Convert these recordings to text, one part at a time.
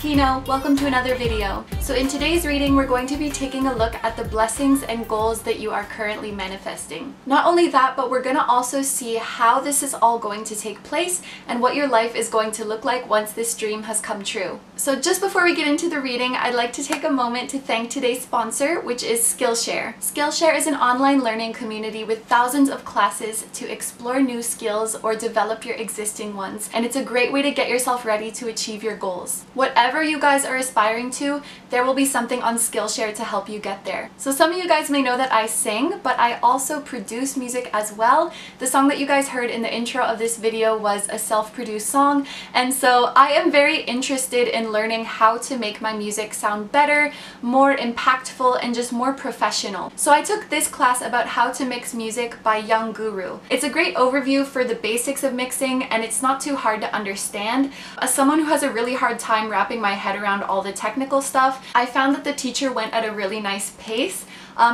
Kino. Welcome to another video. So in today's reading, we're going to be taking a look at the blessings and goals that you are currently manifesting. Not only that, but we're going to also see how this is all going to take place and what your life is going to look like once this dream has come true. So just before we get into the reading, I'd like to take a moment to thank today's sponsor, which is Skillshare. Skillshare is an online learning community with thousands of classes to explore new skills or develop your existing ones, and it's a great way to get yourself ready to achieve your goals. Whatever you guys are aspiring to, there will be something on Skillshare to help you get there. So some of you guys may know that I sing, but I also produce music as well. The song that you guys heard in the intro of this video was a self-produced song, and so I am very interested in learning how to make my music sound better, more impactful, and just more professional. So I took this class about how to mix music by Young Guru. It's a great overview for the basics of mixing, and it's not too hard to understand. As someone who has a really hard time wrapping my head around all the technical stuff, I found that the teacher went at a really nice pace.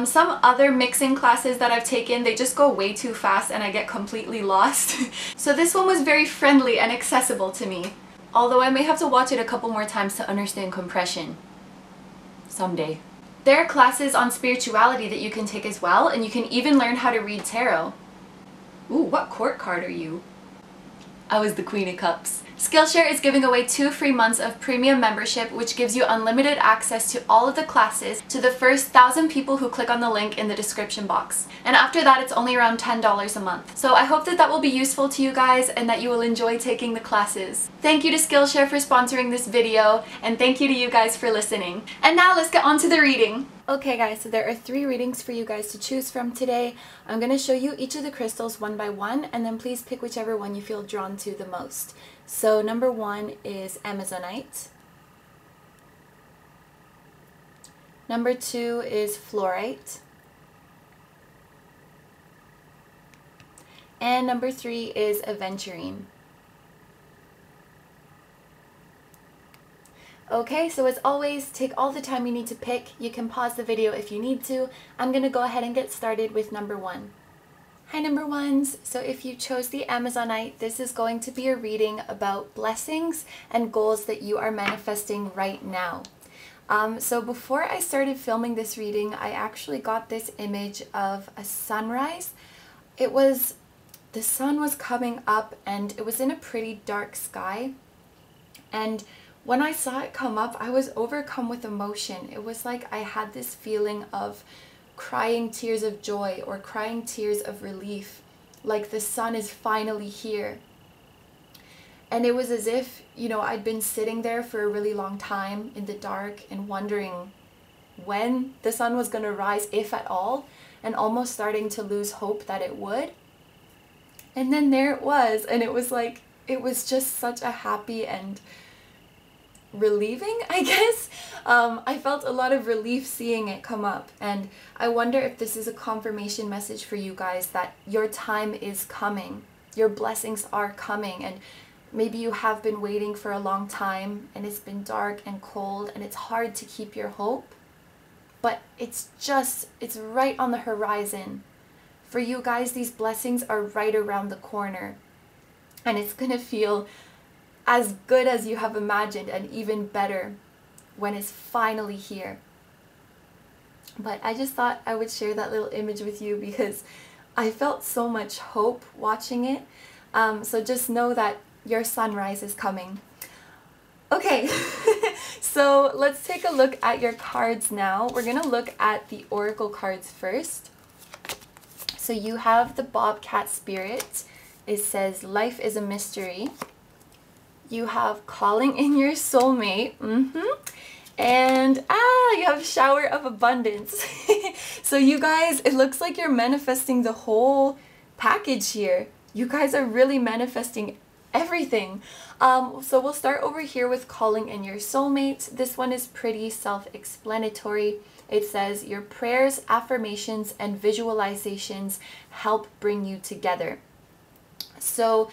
Some other mixing classes that I've taken, they just go way too fast and I get completely lost. So this one was very friendly and accessible to me. Although I may have to watch it a couple more times to understand compression. Someday. There are classes on spirituality that you can take as well, and you can even learn how to read tarot. Ooh, what court card are you? I was the Queen of Cups. Skillshare is giving away 2 free months of premium membership, which gives you unlimited access to all of the classes to the first 1,000 people who click on the link in the description box. And after that, it's only around $10 a month. So I hope that that will be useful to you guys and that you will enjoy taking the classes. Thank you to Skillshare for sponsoring this video, and thank you to you guys for listening. And now let's get on to the reading. Okay guys, so there are 3 readings for you guys to choose from today. I'm going to show you each of the crystals one by one, and then please pick whichever one you feel drawn to the most. So number 1 is Amazonite. Number 2 is Fluorite. And number 3 is Aventurine. Okay, so as always, take all the time you need to pick. You can pause the video if you need to. I'm going to go ahead and get started with number 1. Hi number ones! So if you chose the Amazonite, this is going to be a reading about blessings and goals that you are manifesting right now. So before I started filming this reading, I actually got this image of a sunrise. The sun was coming up and it was in a pretty dark sky. And when I saw it come up, I was overcome with emotion. It was like I had this feeling of crying tears of joy or crying tears of relief, like the sun is finally here. And it was as if, you know, I'd been sitting there for a really long time in the dark and wondering when the sun was going to rise, if at all, and almost starting to lose hope that it would. And then there it was, and it was like, it was just such a happy and relieving, I guess. I felt a lot of relief seeing it come up, and I wonder if this is a confirmation message for you guys that your time is coming, your blessings are coming, and maybe you have been waiting for a long time and it's been dark and cold and it's hard to keep your hope, but it's right on the horizon. For you guys, these blessings are right around the corner, and it's gonna feel as good as you have imagined and even better when it's finally here. But I just thought I would share that little image with you because I felt so much hope watching it. So just know that your sunrise is coming. Okay, so let's take a look at your cards now. We're gonna look at the oracle cards first. So you have the Bobcat Spirit. It says, life is a mystery. You have calling in your soulmate, and you have shower of abundance. So you guys, it looks like you're manifesting the whole package here. You guys are really manifesting everything. So we'll start over here with calling in your soulmate. This one is pretty self-explanatory. It says your prayers, affirmations, and visualizations help bring you together. So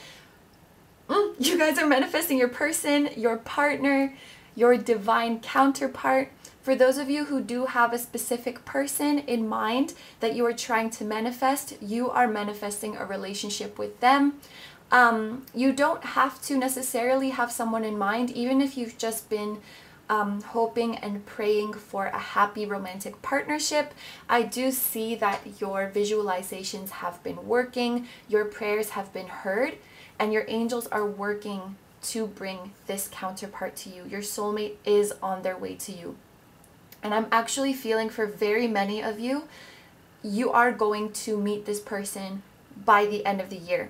you guys are manifesting your person, your partner, your divine counterpart. For those of you who do have a specific person in mind that you are trying to manifest, you are manifesting a relationship with them. You don't have to necessarily have someone in mind, even if you've just been hoping and praying for a happy romantic partnership. I do see that your visualizations have been working, your prayers have been heard, and your angels are working to bring this counterpart to you. Your soulmate is on their way to you. And I'm actually feeling for very many of you, you are going to meet this person by the end of the year.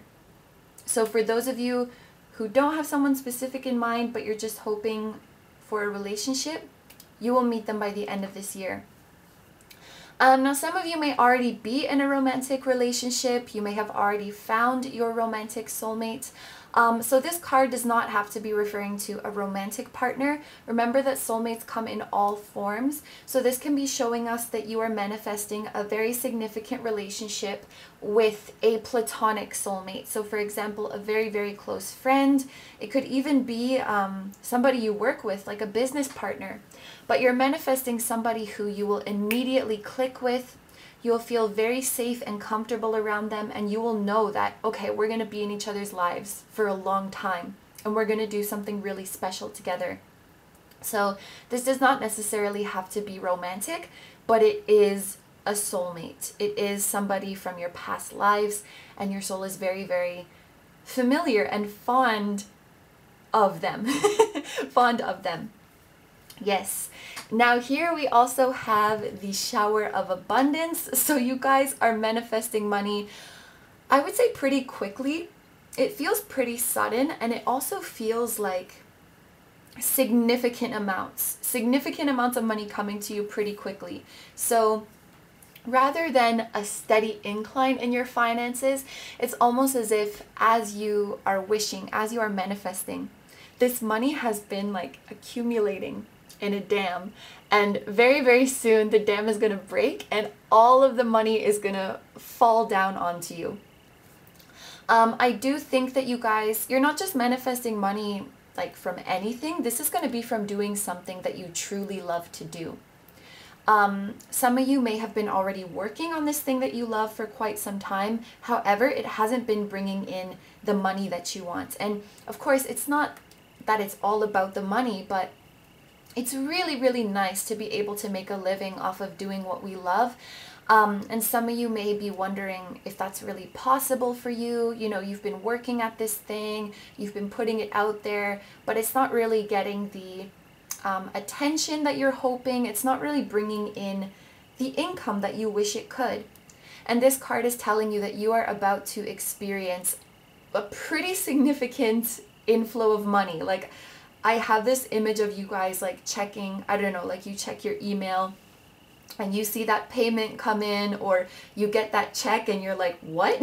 So for those of you who don't have someone specific in mind, but you're just hoping for a relationship, you will meet them by the end of this year. Now, some of you may already be in a romantic relationship. You may have already found your romantic soulmate. So this card does not have to be referring to a romantic partner. Remember that soulmates come in all forms. So this can be showing us that you are manifesting a very significant relationship with a platonic soulmate. So for example, a very, very close friend. It could even be somebody you work with, like a business partner. But you're manifesting somebody who you will immediately click with. You'll feel very safe and comfortable around them, and you will know that, okay, we're going to be in each other's lives for a long time, and we're going to do something really special together. So this does not necessarily have to be romantic, but it is a soulmate. It is somebody from your past lives, and your soul is very, very familiar and fond of them. Fond of them. Yes. Now here we also have the shower of abundance. So you guys are manifesting money, I would say pretty quickly. It feels pretty sudden, and it also feels like significant amounts of money coming to you pretty quickly. So rather than a steady incline in your finances, it's almost as if as you are wishing, as you are manifesting, this money has been like accumulating in a dam, and very, very soon the dam is going to break and all of the money is going to fall down onto you. I do think that you guys, you're not just manifesting money like from anything. This is going to be from doing something that you truly love to do. Some of you may have been already working on this thing that you love for quite some time. However, it hasn't been bringing in the money that you want. And of course, it's not that it's all about the money, but it's really, really nice to be able to make a living off of doing what we love. And some of you may be wondering if that's really possible for you. You know, you've been working at this thing, you've been putting it out there, but it's not really getting the attention that you're hoping. It's not really bringing in the income that you wish it could. And this card is telling you that you are about to experience a pretty significant inflow of money. Like, I have this image of you guys like checking, I don't know, like you check your email and you see that payment come in, or you get that check and you're like, what?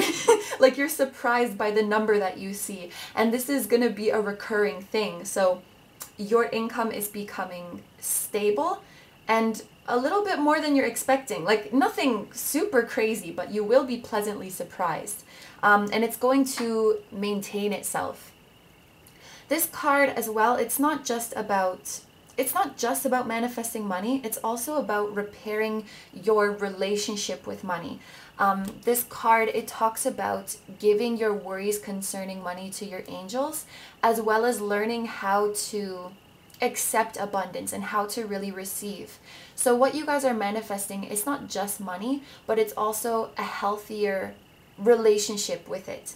Like, you're surprised by the number that you see. And this is going to be a recurring thing. So your income is becoming stable and a little bit more than you're expecting. Like, nothing super crazy, but you will be pleasantly surprised. And it's going to maintain itself. This card as well, it's not just about manifesting money, it's also about repairing your relationship with money. This card, it talks about giving your worries concerning money to your angels, as well as learning how to accept abundance and how to really receive. So what you guys are manifesting, it's not just money, but it's also a healthier relationship with it.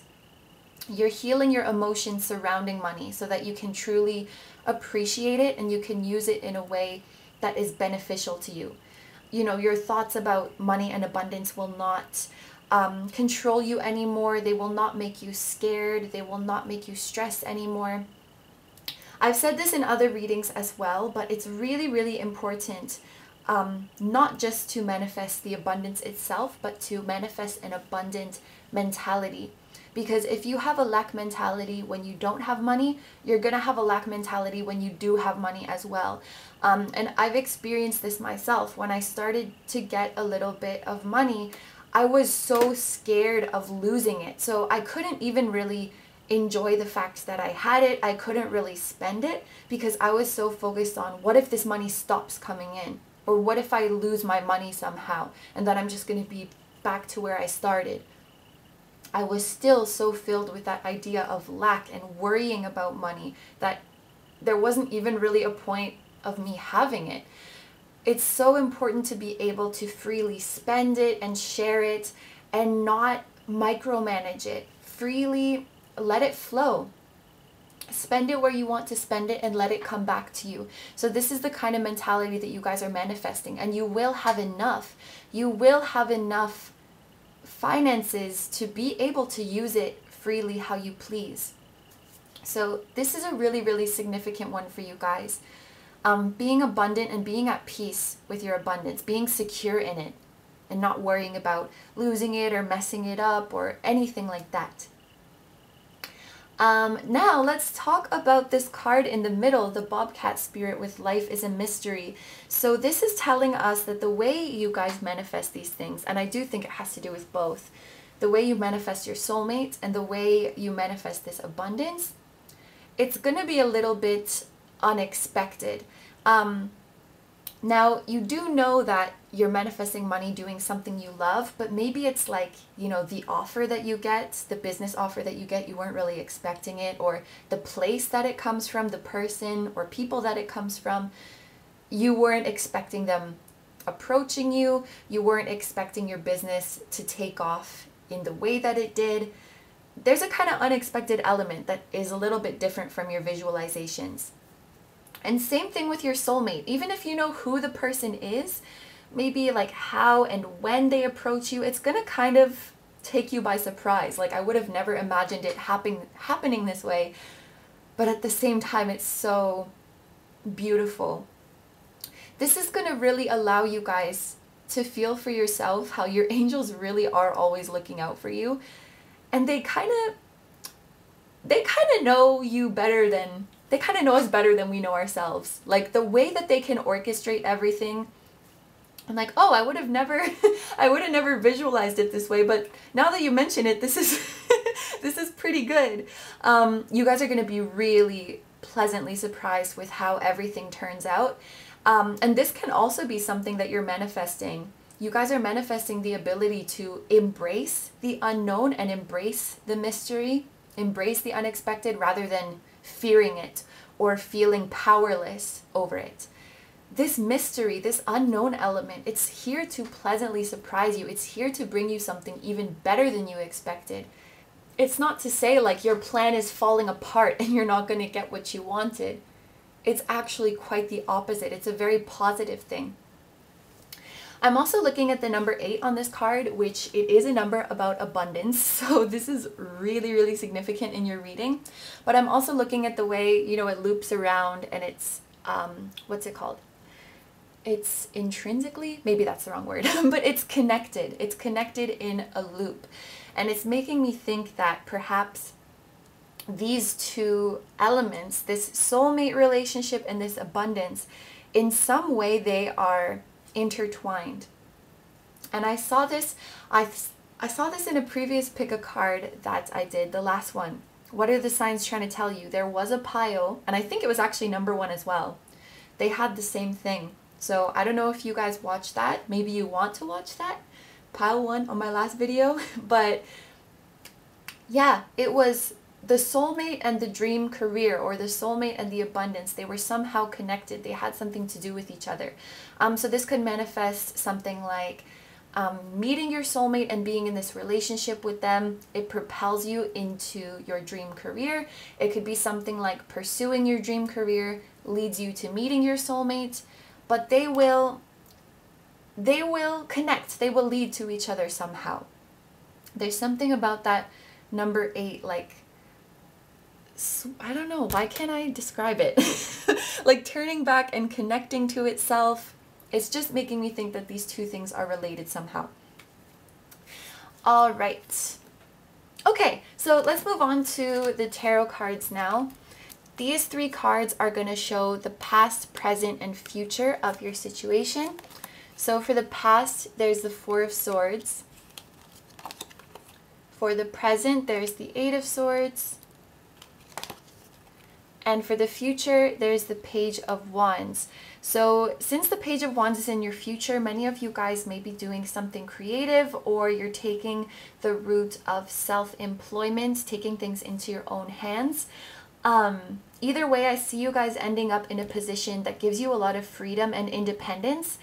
You're healing your emotions surrounding money so that you can truly appreciate it and you can use it in a way that is beneficial to you. You know, your thoughts about money and abundance will not control you anymore. They will not make you scared. They will not make you stressed anymore. I've said this in other readings as well, but it's really, really important not just to manifest the abundance itself, but to manifest an abundant mentality. Because if you have a lack mentality when you don't have money, you're going to have a lack mentality when you do have money as well. And I've experienced this myself. When I started to get a little bit of money, I was so scared of losing it. So I couldn't even really enjoy the fact that I had it. I couldn't really spend it because I was so focused on, what if this money stops coming in? Or what if I lose my money somehow and then I'm just going to be back to where I started? I was still so filled with that idea of lack and worrying about money that there wasn't even really a point of me having it. It's so important to be able to freely spend it and share it and not micromanage it. Freely let it flow. Spend it where you want to spend it and let it come back to you. So this is the kind of mentality that you guys are manifesting, and you will have enough. You will have enough finances to be able to use it freely how you please. So this is a really, really significant one for you guys. Being abundant and being at peace with your abundance, being secure in it, and not worrying about losing it or messing it up or anything like that. Now let's talk about this card in the middle, the Bobcat Spirit with Life is a Mystery. So this is telling us that the way you guys manifest these things, and I do think it has to do with both, the way you manifest your soulmate and the way you manifest this abundance, it's going to be a little bit unexpected. Now, you do know that you're manifesting money doing something you love, but maybe it's like, you know, the offer that you get, the business offer that you get, you weren't really expecting it, or the place that it comes from, the person or people that it comes from, you weren't expecting them approaching you, you weren't expecting your business to take off in the way that it did. There's a kind of unexpected element that is a little bit different from your visualizations. And same thing with your soulmate. Even if you know who the person is, maybe like how and when they approach you, it's going to kind of take you by surprise. Like I would have never imagined it happening this way, but at the same time, it's so beautiful. This is going to really allow you guys to feel for yourself how your angels really are always looking out for you. And they kind of know you better than, they kind of know us better than we know ourselves. Like the way that they can orchestrate everything. I'm like, oh, I would have never visualized it this way, but now that you mention it, this is this is pretty good. You guys are going to be really pleasantly surprised with how everything turns out. And this can also be something that you're manifesting. You guys are manifesting the ability to embrace the unknown and embrace the mystery, embrace the unexpected rather than fearing it or feeling powerless over it. This mystery, this unknown element, it's here to pleasantly surprise you. It's here to bring you something even better than you expected. It's not to say like your plan is falling apart and you're not going to get what you wanted. It's actually quite the opposite. It's a very positive thing. I'm also looking at the number 8 on this card, which it is a number about abundance. So this is really, really significant in your reading. But I'm also looking at the way, you know, it loops around and it's, what's it called? It's intrinsically, maybe that's the wrong word, but it's connected. It's connected in a loop. And it's making me think that perhaps these two elements, this soulmate relationship and this abundance, in some way they are intertwined. And I saw this in a previous pick a card that I did, the last one. What are the signs trying to tell you? There was a pile, and I think it was actually number 1 as well. They had the same thing. So I don't know if you guys watched that. Maybe you want to watch that. Pile 1 on my last video. But yeah, it was the soulmate and the dream career, or the soulmate and the abundance. They were somehow connected. They had something to do with each other. So this could manifest something like meeting your soulmate and being in this relationship with them. It propels you into your dream career. It could be something like pursuing your dream career leads you to meeting your soulmate. But they will connect. They will lead to each other somehow. There's something about that number 8, like, I don't know, why can't I describe it? Like turning back and connecting to itself. It's just making me think that these two things are related somehow. All right. Okay, so let's move on to the tarot cards now. These 3 cards are going to show the past, present, and future of your situation. So for the past, there's the 4 of Swords. For the present, there's the 8 of Swords. And for the future, there's the Page of Wands. So since the Page of Wands is in your future, many of you guys may be doing something creative, or you're taking the route of self-employment, taking things into your own hands. Either way, I see you guys ending up in a position that gives you a lot of freedom and independence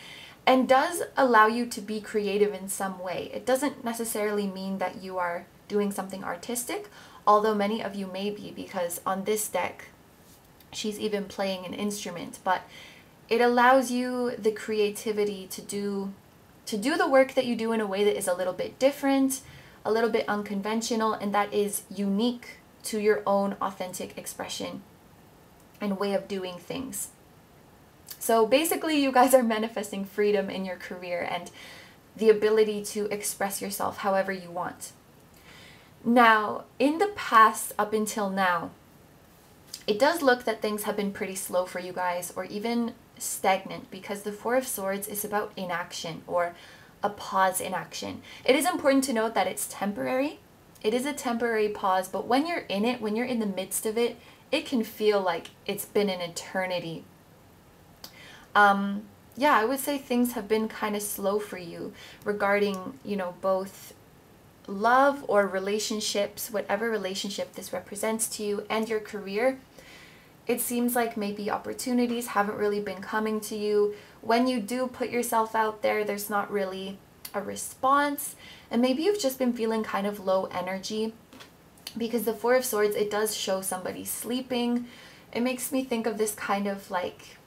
and does allow you to be creative in some way. It doesn't necessarily mean that you are doing something artistic, although many of you may be, because on this deck, she's even playing an instrument, but it allows you the creativity to do the work that you do in a way that is a little bit different, a little bit unconventional, and that is unique to your own authentic expression and way of doing things. So basically, you guys are manifesting freedom in your career and the ability to express yourself however you want. Now, in the past up until now, it does look that things have been pretty slow for you guys, or even stagnant, because the Four of Swords is about inaction, or a pause in action. It is important to note that it's temporary. It is a temporary pause, but when you're in it, when you're in the midst of it, it can feel like it's been an eternity. Yeah, I would say things have been kind of slow for you regarding, you know, both love or relationships, whatever relationship this represents to you, and your career. It seems like maybe opportunities haven't really been coming to you. When you do put yourself out there, there's not really a response, and maybe you've just been feeling kind of low energy, because the Four of Swords, it does show somebody sleeping. It makes me think of this kind of like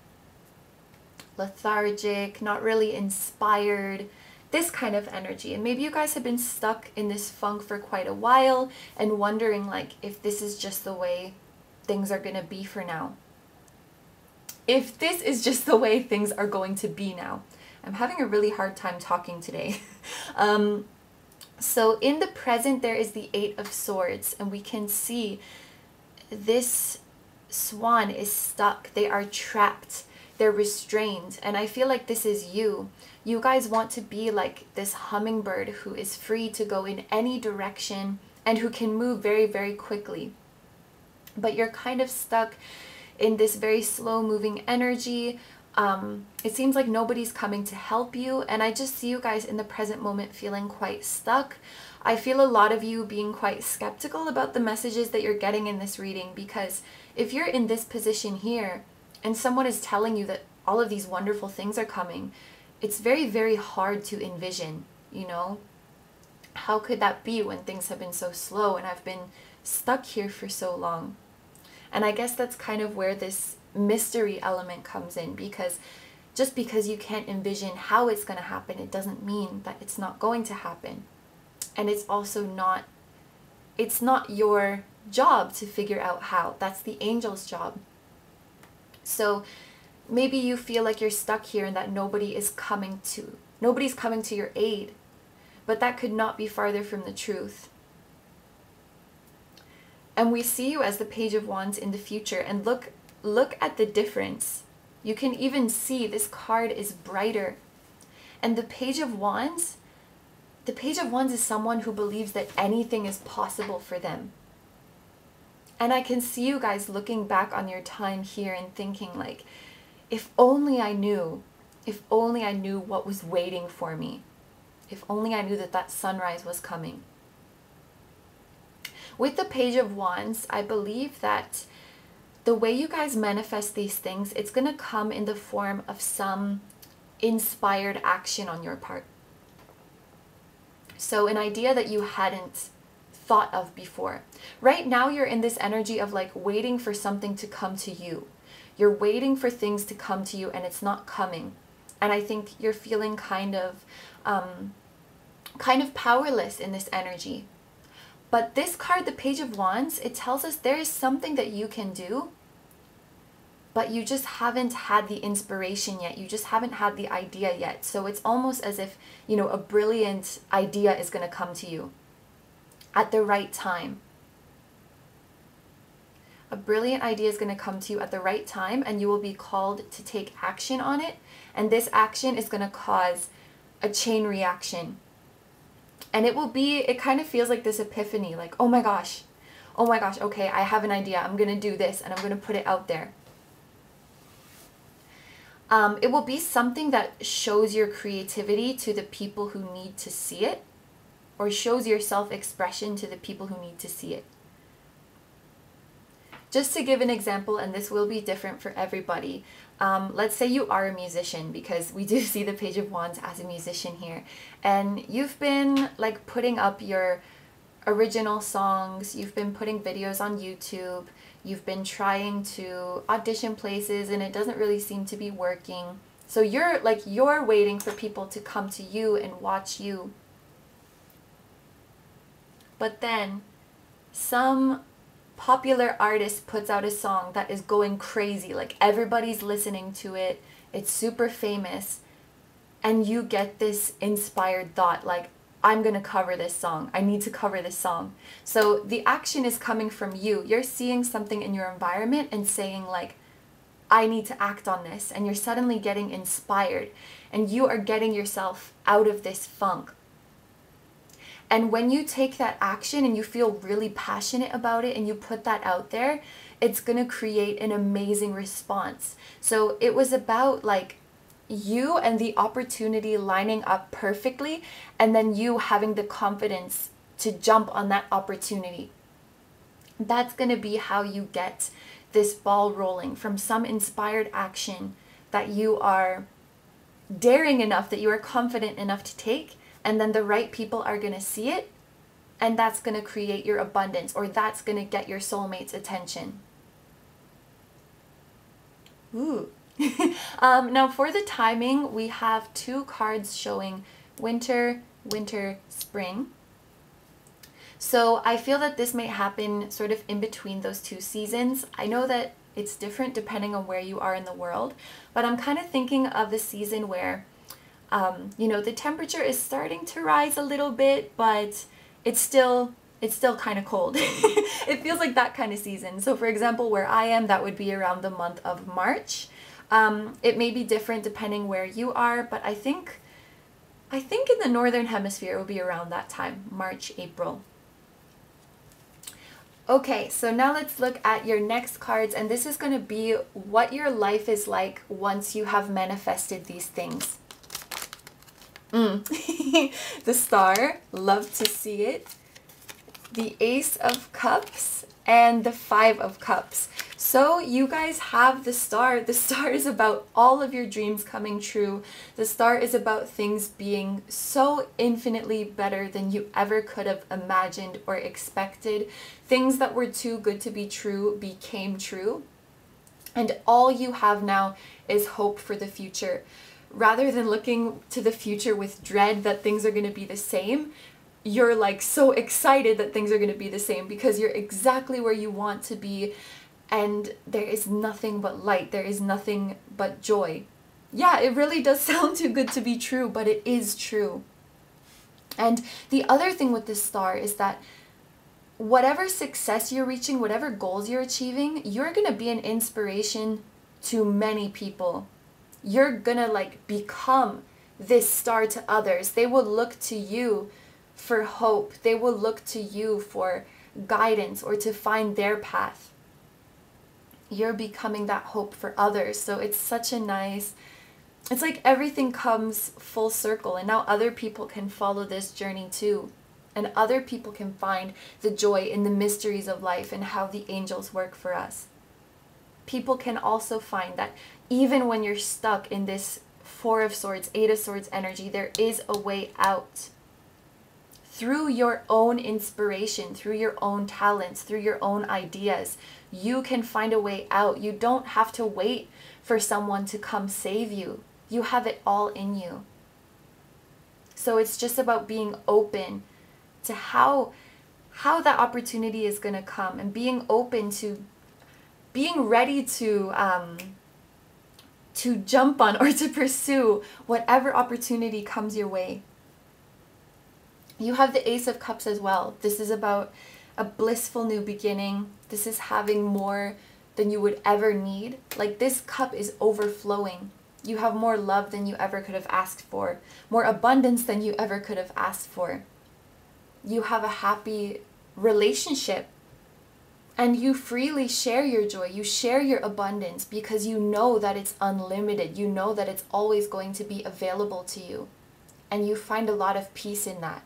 lethargic, not really inspired, this kind of energy. And maybe you guys have been stuck in this funk for quite a while and wondering like if this is just the way things are going to be for now. If this is just the way things are going to be now. I'm having a really hard time talking today. So in the present, there is the Eight of Swords, and we can see this swan is stuck. They are trapped. They're restrained. And I feel like this is you. You guys want to be like this hummingbird who is free to go in any direction and who can move very, very quickly. But you're kind of stuck in this very slow moving energy. It seems like nobody's coming to help you, and I just see you guys in the present moment feeling quite stuck. I feel a lot of you being quite skeptical about the messages that you're getting in this reading, because if you're in this position here and someone is telling you that all of these wonderful things are coming, it's very, very hard to envision, you know? How could that be when things have been so slow and I've been stuck here for so long? And I guess that's kind of where this mystery element comes in, because just because you can't envision how it's going to happen, it doesn't mean that it's not going to happen. And it's also not, it's not your job to figure out how. That's the angel's job. So maybe you feel like you're stuck here and that nobody's coming to your aid, but that could not be farther from the truth. And we see you as the Page of Wands in the future, and look at the difference. You can even see this card is brighter. And the Page of Wands is someone who believes that anything is possible for them. And I can see you guys looking back on your time here and thinking like, if only I knew what was waiting for me. If only I knew that that sunrise was coming. With the Page of Wands, I believe that the way you guys manifest these things, it's going to come in the form of some inspired action on your part. So an idea that you hadn't thought of before. Right now, you're in this energy of like waiting for something to come to you. You're waiting for things to come to you and it's not coming. And I think you're feeling kind of powerless in this energy. But this card, the Page of Wands, it tells us there is something that you can do, but you just haven't had the inspiration yet. You just haven't had the idea yet. So it's almost as if, you know, a brilliant idea is going to come to you at the right time. A brilliant idea is going to come to you at the right time, and you will be called to take action on it. And this action is going to cause a chain reaction. And it kind of feels like this epiphany, like, oh my gosh, oh my gosh, okay, I have an idea. I'm going to do this and I'm going to put it out there. It will be something that shows your creativity to the people who need to see it, or shows your self-expression to the people who need to see it. Just to give an example, and this will be different for everybody, let's say you are a musician, because we do see the Page of Wands as a musician here, and you've been like putting up your original songs, you've been putting videos on YouTube, you've been trying to audition places and it doesn't really seem to be working. So you're waiting for people to come to you and watch you. But then some popular artist puts out a song that is going crazy, like everybody's listening to it, it's super famous, and you get this inspired thought like, I'm going to cover this song. I need to cover this song. So the action is coming from you. You're seeing something in your environment and saying like, I need to act on this. And you're suddenly getting inspired and you are getting yourself out of this funk. And when you take that action and you feel really passionate about it and you put that out there, it's going to create an amazing response. So it was about like you and the opportunity lining up perfectly, and then you having the confidence to jump on that opportunity. That's going to be how you get this ball rolling from some inspired action that you are daring enough, that you are confident enough to take, and then the right people are going to see it, and that's going to create your abundance, or that's going to get your soulmate's attention. Ooh. Now for the timing, we have 2 cards showing winter, spring. So I feel that this may happen sort of in between those 2 seasons. I know that it's different depending on where you are in the world, but I'm kind of thinking of the season where, you know, the temperature is starting to rise a little bit, but it's still kind of cold. It feels like that kind of season. So for example, where I am, that would be around the month of March. It may be different depending where you are, but I think in the northern hemisphere it will be around that time, March, April. Okay, so now let's look at your next cards, and this is going to be what your life is like once you have manifested these things. The Star, love to see it. The Ace of Cups and the 5 of Cups. So you guys have the Star. The Star is about all of your dreams coming true. The Star is about things being so infinitely better than you ever could have imagined or expected. Things that were too good to be true became true. And all you have now is hope for the future. Rather than looking to the future with dread that things are going to be the same, you're like so excited that things are going to be the same because you're exactly where you want to be. And there is nothing but light. There is nothing but joy. Yeah, it really does sound too good to be true, but it is true. And the other thing with this Star is that whatever success you're reaching, whatever goals you're achieving, you're going to be an inspiration to many people. You're going to like become this Star to others. They will look to you for hope. They will look to you for guidance or to find their path. You're becoming that hope for others. So it's such a nice, it's like everything comes full circle, and now other people can follow this journey too. And other people can find the joy in the mysteries of life and how the angels work for us. People can also find that even when you're stuck in this 4 of Swords, 8 of Swords energy, there is a way out. Through your own inspiration, through your own talents, through your own ideas, you can find a way out. You don't have to wait for someone to come save you. You have it all in you. So it's just about being open to how that opportunity is going to come, and being open to being ready to jump on or to pursue whatever opportunity comes your way. You have the Ace of Cups as well. This is about a blissful new beginning. This is having more than you would ever need. Like, this cup is overflowing. You have more love than you ever could have asked for, more abundance than you ever could have asked for. You have a happy relationship And you freely share your joy, you share your abundance because you know that it's unlimited. You know that it's always going to be available to you. And you find a lot of peace in that.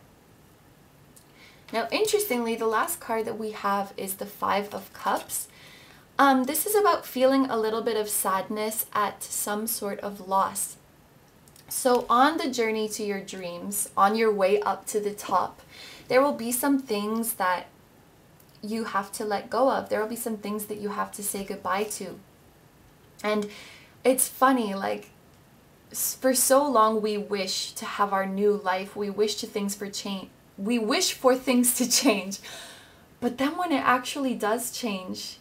Now, interestingly, the last card that we have is the Five of Cups. This is about feeling a little bit of sadness at some sort of loss. So on the journey to your dreams, on your way up to the top, there will be some things that you have to let go of. There will be some things that you have to say goodbye to. And it's funny, like, for so long we wish to have our new life. We wish to things for change. We wish for things to change. But then when it actually does change,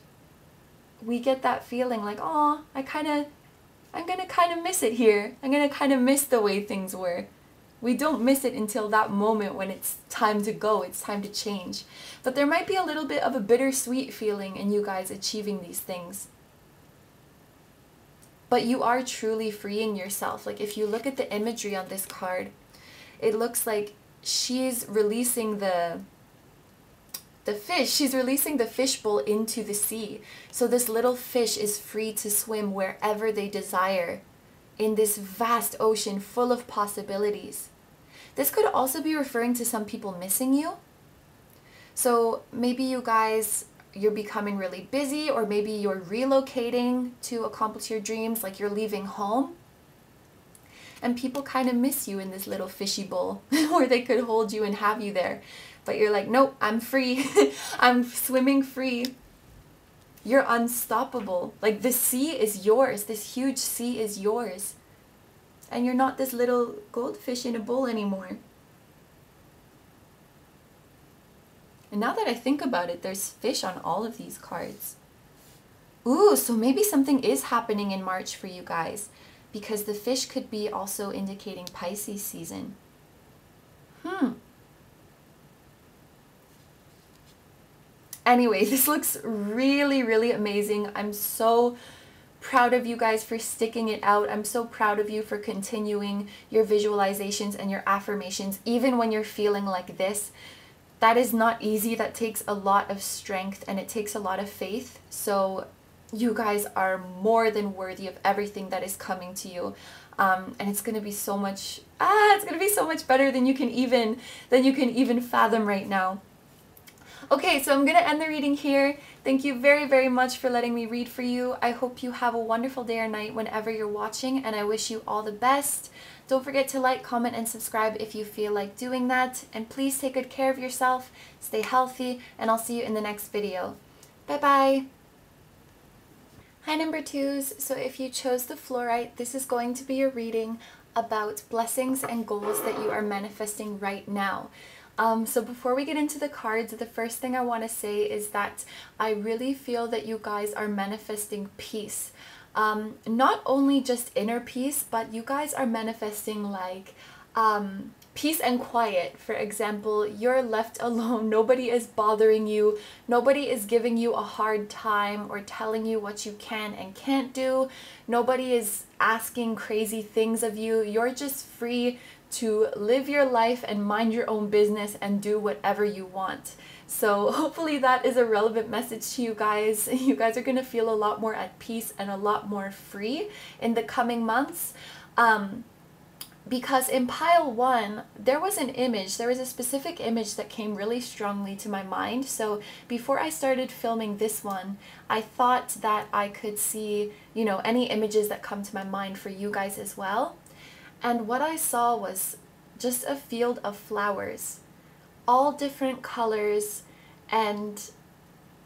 we get that feeling like, oh, I'm gonna kind of miss it here. I'm gonna kind of miss the way things were. We don't miss it until that moment when it's time to go, it's time to change. But there might be a little bit of a bittersweet feeling in you guys achieving these things. But you are truly freeing yourself. Like if you look at the imagery on this card, it looks like she's releasing the fish. She's releasing the fishbowl into the sea. So this little fish is free to swim wherever they desire in this vast ocean full of possibilities. This could also be referring to some people missing you. So maybe you guys, you're becoming really busy, or maybe you're relocating to accomplish your dreams, like you're leaving home. And people kind of miss you in this little fishy bowl where they could hold you and have you there. But you're like, nope, I'm free. I'm swimming free. You're unstoppable. Like the sea is yours. This huge sea is yours. And you're not this little goldfish in a bowl anymore. And now that I think about it, there's fish on all of these cards. Ooh, so maybe something is happening in March for you guys, because the fish could be also indicating Pisces season. Anyway, this looks really, really amazing. I'm so proud of you guys for sticking it out. I'm so proud of you for continuing your visualizations and your affirmations, even when you're feeling like this. That is not easy. That takes a lot of strength and it takes a lot of faith. So you guys are more than worthy of everything that is coming to you. And it's going to be so much, it's going to be so much better than you can even fathom right now. Okay, so I'm going to end the reading here. Thank you very, very much for letting me read for you. I hope you have a wonderful day or night whenever you're watching, and I wish you all the best. Don't forget to like, comment, and subscribe if you feel like doing that. And please take good care of yourself, stay healthy, and I'll see you in the next video. Bye-bye. Hi, number twos. So if you chose the fluorite, this is going to be your reading about blessings and goals that you are manifesting right now. So before we get into the cards, the first thing I want to say is that I really feel that you guys are manifesting peace. Not only just inner peace, but you guys are manifesting like peace and quiet. For example, you're left alone. Nobody is bothering you. Nobody is giving you a hard time or telling you what you can and can't do. Nobody is asking crazy things of you. You're just free to live your life and mind your own business and do whatever you want. So hopefully that is a relevant message to you guys. You guys are going to feel a lot more at peace and a lot more free in the coming months. Because in pile one, there was an image, there was a specific image that came really strongly to my mind. So before I started filming this one, I thought that I could see, you know, any images that come to my mind for you guys as well. And what I saw was just a field of flowers, all different colors. And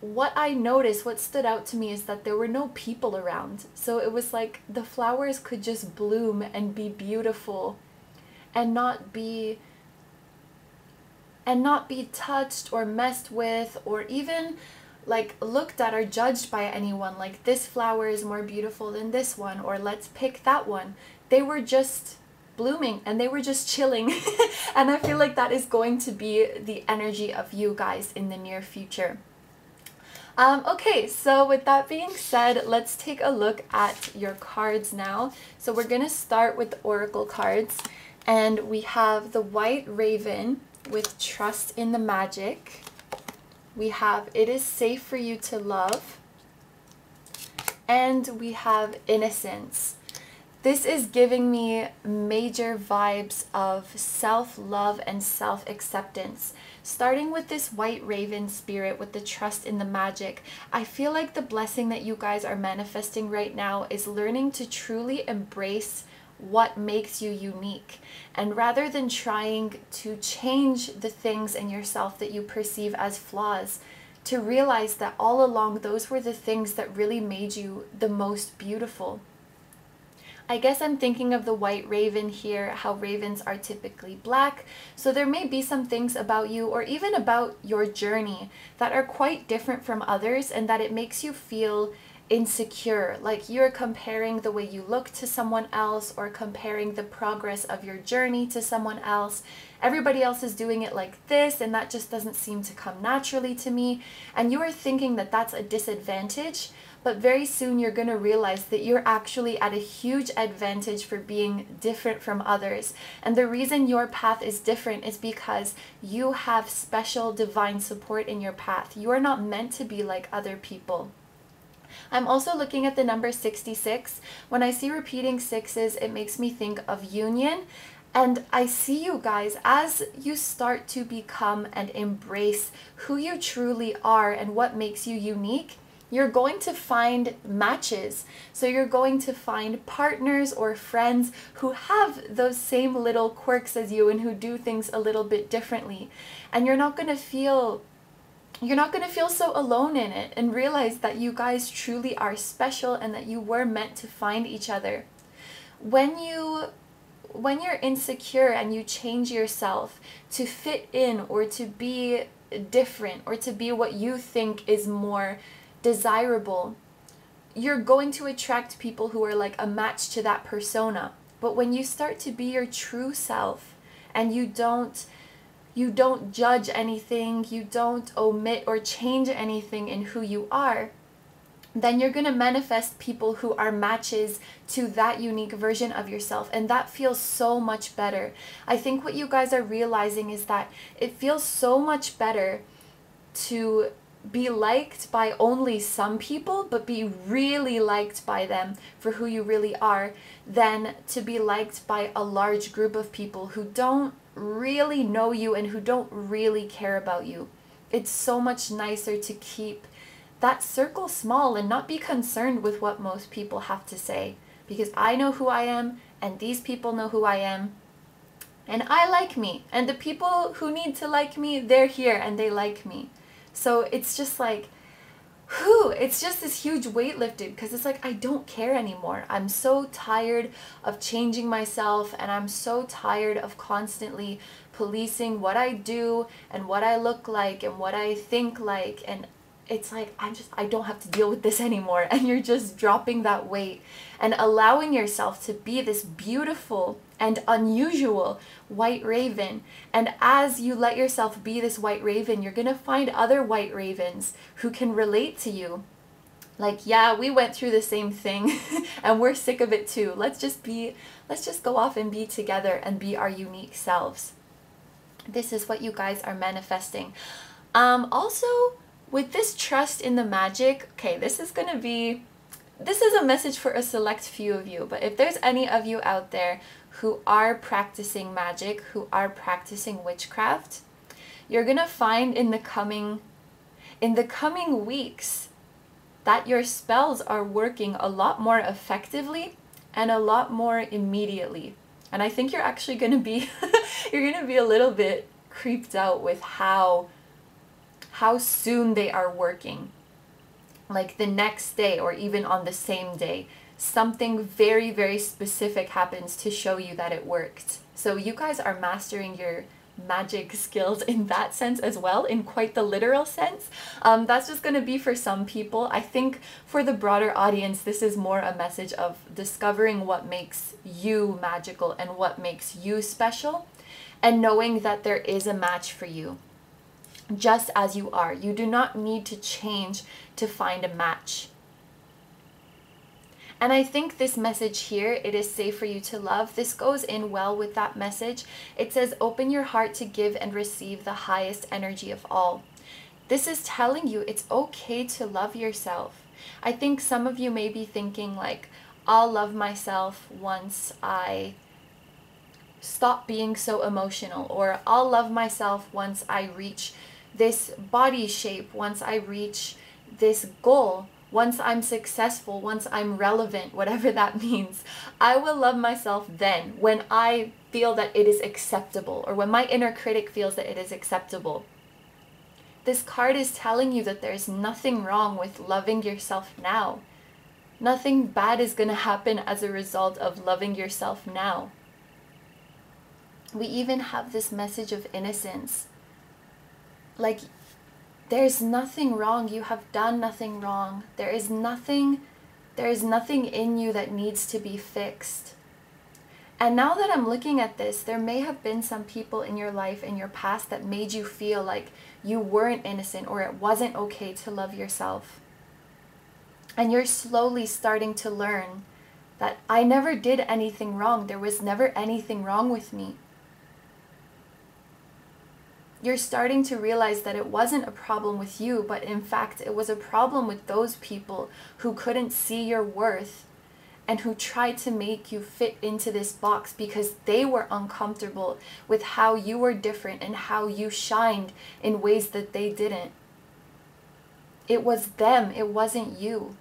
what I noticed, what stood out to me, is that there were no people around. So it was like the flowers could just bloom and be beautiful and not be touched or messed with or even like looked at or judged by anyone. Like, this flower is more beautiful than this one, or let's pick that one. They were just blooming and they were just chilling. And I feel like that is going to be the energy of you guys in the near future. Okay, so with that being said, let's take a look at your cards now. So we're gonna start with the oracle cards, and we have the White Raven with Trust in the Magic. we have it is safe for you to love, and we have innocence. This is giving me major vibes of self-love and self-acceptance. Starting with this white raven spirit with the trust in the magic, I feel like the blessing that you guys are manifesting right now is learning to truly embrace what makes you unique. And rather than trying to change the things in yourself that you perceive as flaws, to realize that all along those were the things that really made you the most beautiful. I guess I'm thinking of the white raven here, how ravens are typically black. So there may be some things about you or even about your journey that are quite different from others, and that it makes you feel insecure, like you're comparing the way you look to someone else or comparing the progress of your journey to someone else. Everybody else is doing it like this, and that just doesn't seem to come naturally to me. And you are thinking that that's a disadvantage. But very soon you're going to realize that you're actually at a huge advantage for being different from others. And the reason your path is different is because you have special divine support in your path. You are not meant to be like other people. I'm also looking at the number 66. When I see repeating sixes, it makes me think of union. And I see you guys, as you start to become and embrace who you truly are and what makes you unique, you're going to find matches. So you're going to find partners or friends who have those same little quirks as you and who do things a little bit differently. And you're not going to feel so alone in it, and realize that you guys truly are special and that you were meant to find each other. When you're insecure and you change yourself to fit in or to be different or to be what you think is more desirable, you're going to attract people who are like a match to that persona. But when you start to be your true self and you don't judge anything, you don't omit or change anything in who you are, then you're going to manifest people who are matches to that unique version of yourself. And that feels so much better. I think what you guys are realizing is that it feels so much better to be liked by only some people, but be really liked by them for who you really are, than to be liked by a large group of people who don't really know you and who don't really care about you. It's so much nicer to keep that circle small and not be concerned with what most people have to say, because I know who I am and these people know who I am, and I like me, and the people who need to like me, they're here and they like me. So it's just like, whew, it's just this huge weight lifted, because it's like I don't care anymore. I'm so tired of changing myself, and I'm so tired of constantly policing what I do and what I look like and what I think like, and it's like I don't have to deal with this anymore. And you're just dropping that weight and allowing yourself to be this beautiful and unusual white raven. And as you let yourself be this white raven, you're gonna find other white ravens who can relate to you. Like, yeah, we went through the same thing and we're sick of it too. Let's just go off and be together and be our unique selves. This is what you guys are manifesting. Also, with this trust in the magic, okay, this is a message for a select few of you, but if there's any of you out there who are practicing magic, who are practicing witchcraft, you're gonna find in the coming weeks that your spells are working a lot more effectively and a lot more immediately. And I think you're actually gonna be you're gonna be a little bit creeped out with how soon they are working. Like the next day or even on the same day, something very, very specific happens to show you that it worked. So you guys are mastering your magic skills in that sense as well, in quite the literal sense. That's just going to be for some people. I think for the broader audience, this is more a message of discovering what makes you magical and what makes you special, and knowing that there is a match for you just as you are. You do not need to change to find a match. And I think this message here, it is safe for you to love, this goes in well with that message. It says, open your heart to give and receive the highest energy of all. This is telling you it's okay to love yourself. I think some of you may be thinking like, I'll love myself once I stop being so emotional, or I'll love myself once I reach this body shape, once I reach this goal, once I'm successful, once I'm relevant, whatever that means. I will love myself then, when I feel that it is acceptable, or when my inner critic feels that it is acceptable. This card is telling you that there's nothing wrong with loving yourself now. Nothing bad is going to happen as a result of loving yourself now. We even have this message of innocence. Like, there's nothing wrong. You have done nothing wrong. There is nothing in you that needs to be fixed. And now that I'm looking at this, there may have been some people in your life, in your past, that made you feel like you weren't innocent, or it wasn't okay to love yourself. And you're slowly starting to learn that I never did anything wrong. There was never anything wrong with me. You're starting to realize that it wasn't a problem with you, but in fact, it was a problem with those people who couldn't see your worth and who tried to make you fit into this box because they were uncomfortable with how you were different and how you shined in ways that they didn't. It was them, it wasn't you.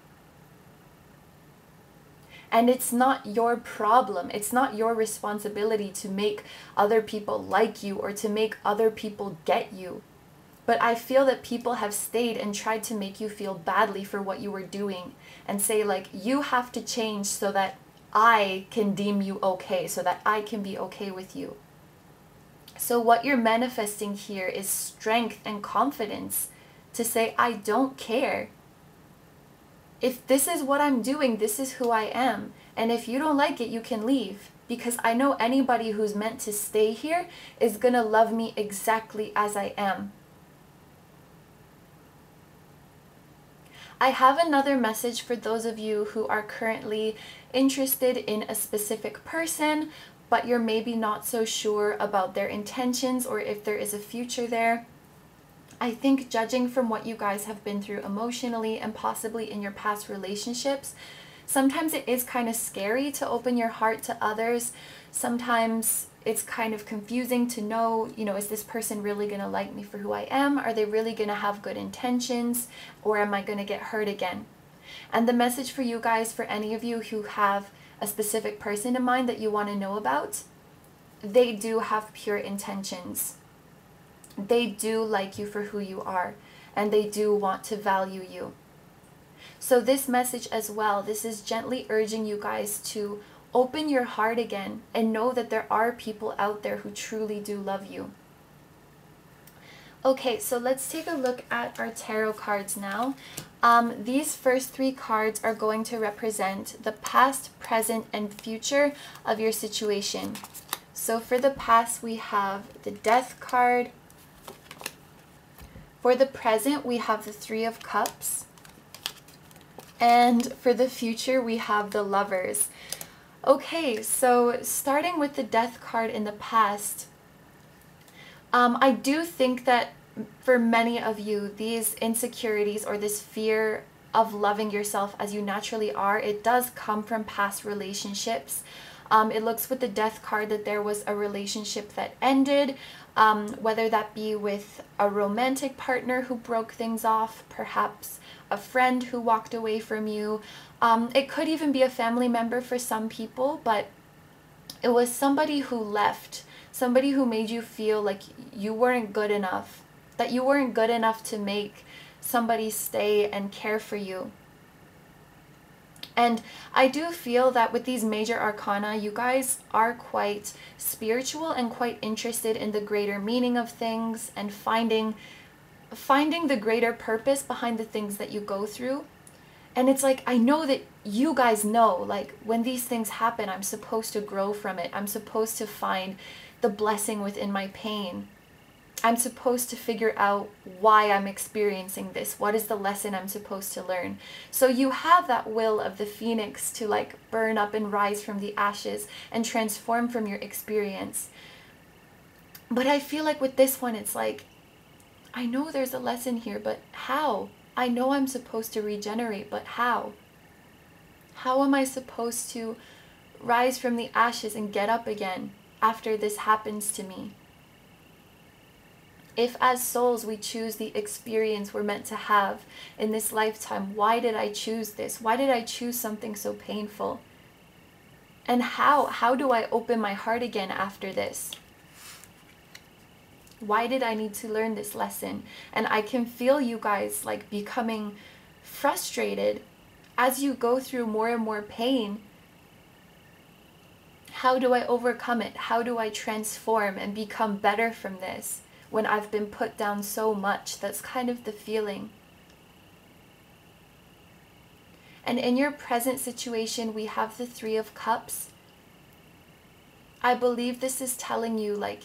And it's not your problem. It's not your responsibility to make other people like you or to make other people get you. But I feel that people have stayed and tried to make you feel badly for what you were doing and say like, you have to change so that I can deem you okay, so that I can be okay with you. So what you're manifesting here is strength and confidence to say, I don't care. If this is what I'm doing, this is who I am. And if you don't like it, you can leave. Because I know anybody who's meant to stay here is going to love me exactly as I am. I have another message for those of you who are currently interested in a specific person, but you're maybe not so sure about their intentions or if there is a future there. I think judging from what you guys have been through emotionally and possibly in your past relationships, sometimes it is kind of scary to open your heart to others. Sometimes it's kind of confusing to know, is this person really going to like me for who I am? Are they really going to have good intentions? Or am I going to get hurt again? And the message for you guys, for any of you who have a specific person in mind that you want to know about, they do have pure intentions. They do like you for who you are, and they do want to value you. So this message as well, this is gently urging you guys to open your heart again and know that there are people out there who truly do love you. Okay, so let's take a look at our tarot cards now. These first 3 cards are going to represent the past, present, and future of your situation. So for the past, we have the Death card. For the present, we have the 3 of Cups. And for the future, we have the Lovers. Okay, so starting with the Death card in the past, I do think that for many of you, these insecurities or this fear of loving yourself as you naturally are, it does come from past relationships. It looks with the Death card that there was a relationship that ended, whether that be with a romantic partner who broke things off, perhaps a friend who walked away from you. It could even be a family member for some people, but it was somebody who left, somebody who made you feel like you weren't good enough, that you weren't good enough to make somebody stay and care for you. And I do feel that with these major arcana, you guys are quite spiritual and quite interested in the greater meaning of things and finding the greater purpose behind the things that you go through. And it's like, I know that you guys know, like, when these things happen, I'm supposed to grow from it. I'm supposed to find the blessing within my pain. I'm supposed to figure out why I'm experiencing this. What is the lesson I'm supposed to learn? So you have that will of the phoenix to like burn up and rise from the ashes and transform from your experience. But I feel like with this one, it's like, I know there's a lesson here, but how? I know I'm supposed to regenerate, but how? How am I supposed to rise from the ashes and get up again after this happens to me? If as souls we choose the experience we're meant to have in this lifetime, why did I choose this? Why did I choose something so painful? And how do I open my heart again after this? Why did I need to learn this lesson? And I can feel you guys like becoming frustrated as you go through more and more pain. How do I overcome it? How do I transform and become better from this when I've been put down so much? That's kind of the feeling. And in your present situation, we have the Three of Cups. I believe this is telling you, like,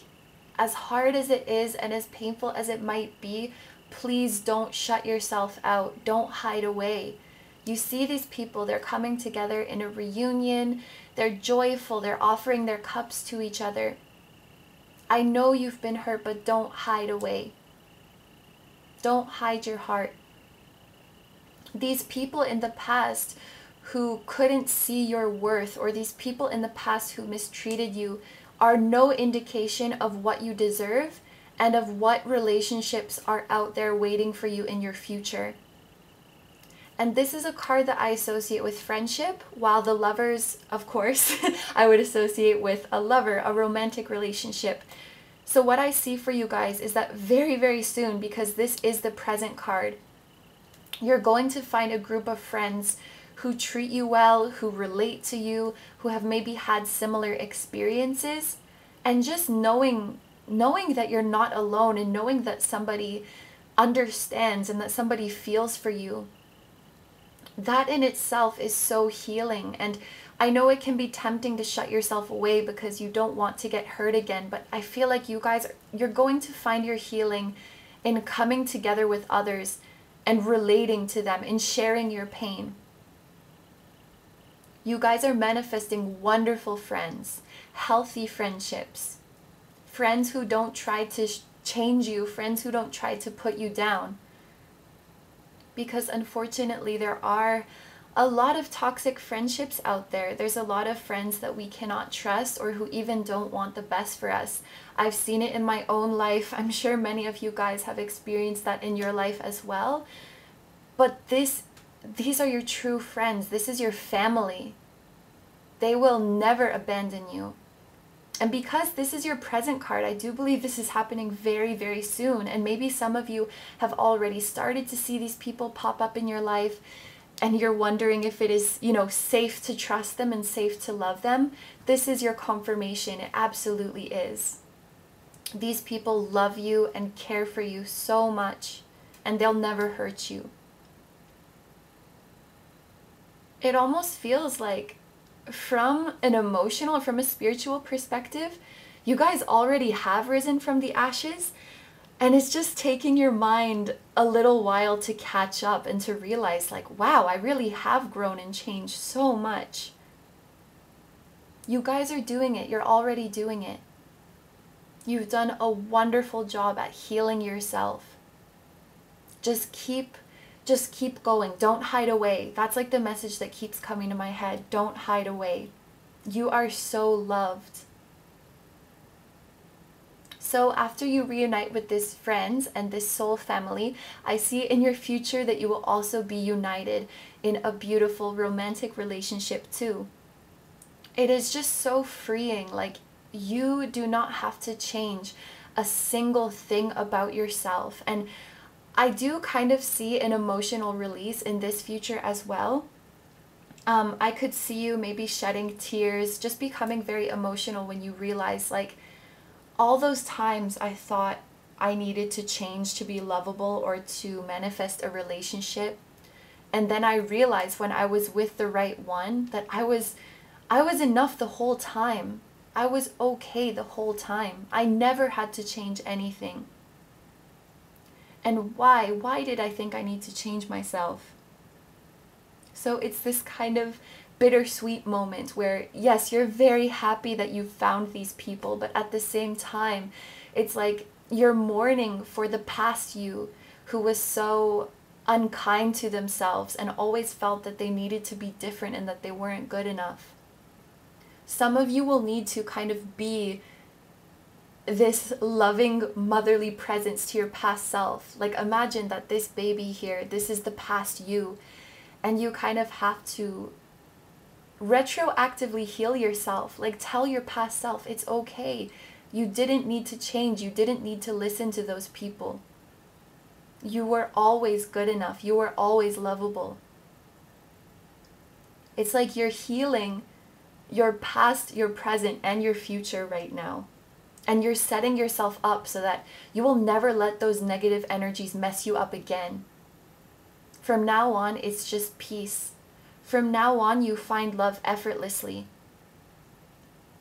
as hard as it is and as painful as it might be, please don't shut yourself out. Don't hide away. You see these people, they're coming together in a reunion. They're joyful. They're offering their cups to each other. I know you've been hurt, but don't hide away. Don't hide your heart. These people in the past who couldn't see your worth, or these people in the past who mistreated you, are no indication of what you deserve and of what relationships are out there waiting for you in your future. And this is a card that I associate with friendship, while the Lovers, of course, I would associate with a lover, a romantic relationship. So what I see for you guys is that very, very soon, because this is the present card, you're going to find a group of friends who treat you well, who relate to you, who have maybe had similar experiences. And just knowing that you're not alone, and knowing that somebody understands and that somebody feels for you, that in itself is so healing. And I know it can be tempting to shut yourself away because you don't want to get hurt again, but I feel like you guys, you're going to find your healing in coming together with others and relating to them and sharing your pain. You guys are manifesting wonderful friends, healthy friendships, friends who don't try to change you, friends who don't try to put you down. Because unfortunately, there are a lot of toxic friendships out there. There's a lot of friends that we cannot trust, or who even don't want the best for us. I've seen it in my own life. I'm sure many of you guys have experienced that in your life as well. But these are your true friends. This is your family. They will never abandon you. And because this is your present card, I do believe this is happening very, very soon. And maybe some of you have already started to see these people pop up in your life, and you're wondering if it is, safe to trust them and safe to love them. This is your confirmation. It absolutely is. These people love you and care for you so much, and they'll never hurt you. It almost feels like, from an emotional, from a spiritual perspective, you guys already have risen from the ashes, and it's just taking your mind a little while to catch up and to realize, like, wow, I really have grown and changed so much. You guys are doing it. You're already doing it. You've done a wonderful job at healing yourself. Just keep going. Don't hide away. That's like the message that keeps coming to my head. Don't hide away. You are so loved. So after you reunite with this friends and this soul family, I see in your future that you will also be united in a beautiful romantic relationship too. It is just so freeing. Like, you do not have to change a single thing about yourself. And I do kind of see an emotional release in this future as well. I could see you maybe shedding tears, just becoming very emotional when you realize, like, all those times I thought I needed to change to be lovable or to manifest a relationship. And then I realized when I was with the right one that I was enough the whole time. I was okay the whole time. I never had to change anything. And why? Why did I think I need to change myself? So it's this kind of bittersweet moment where, yes, you're very happy that you found these people, but at the same time, it's like You're mourning for the past you who was so unkind to themselves and always felt that they needed to be different and that they weren't good enough. Some of you will need to kind of be this loving motherly presence to your past self. Like, imagine that this baby here, this is the past you, and you kind of have to retroactively heal yourself. Like, tell your past self it's okay. You didn't need to change. You didn't need to listen to those people. You were always good enough. You were always lovable. It's like you're healing your past, your present, and your future right now. And you're setting yourself up so that you will never let those negative energies mess you up again. From now on, it's just peace. From now on, you find love effortlessly.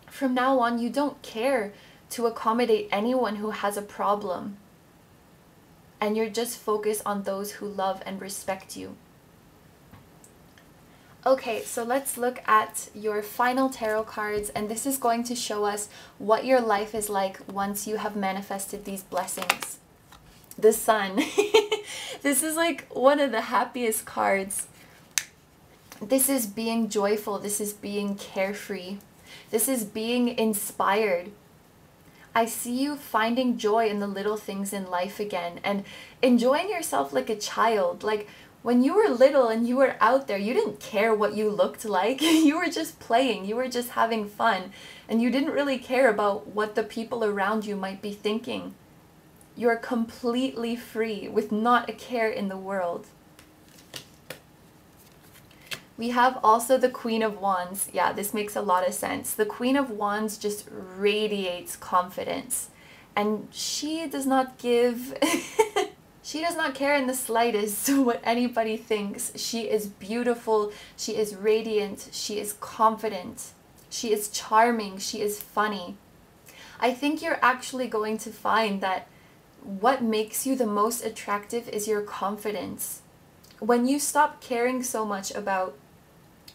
From now on, you don't care to accommodate anyone who has a problem. And you're just focused on those who love and respect you. Okay, so let's look at your final tarot cards, and this is going to show us what your life is like once you have manifested these blessings. The Sun. This is like one of the happiest cards. This is being joyful. This is being carefree. This is being inspired. I see you finding joy in the little things in life again and enjoying yourself like a child. Like, when you were little and you were out there, you didn't care what you looked like. You were just playing. You were just having fun. And you didn't really care about what the people around you might be thinking. You're completely free with not a care in the world. We have also the Queen of Wands. Yeah, this makes a lot of sense. The Queen of Wands just radiates confidence. And she does not give... She does not care in the slightest what anybody thinks. She is beautiful. She is radiant. She is confident. She is charming. She is funny. I think you're actually going to find that what makes you the most attractive is your confidence. When you stop caring so much about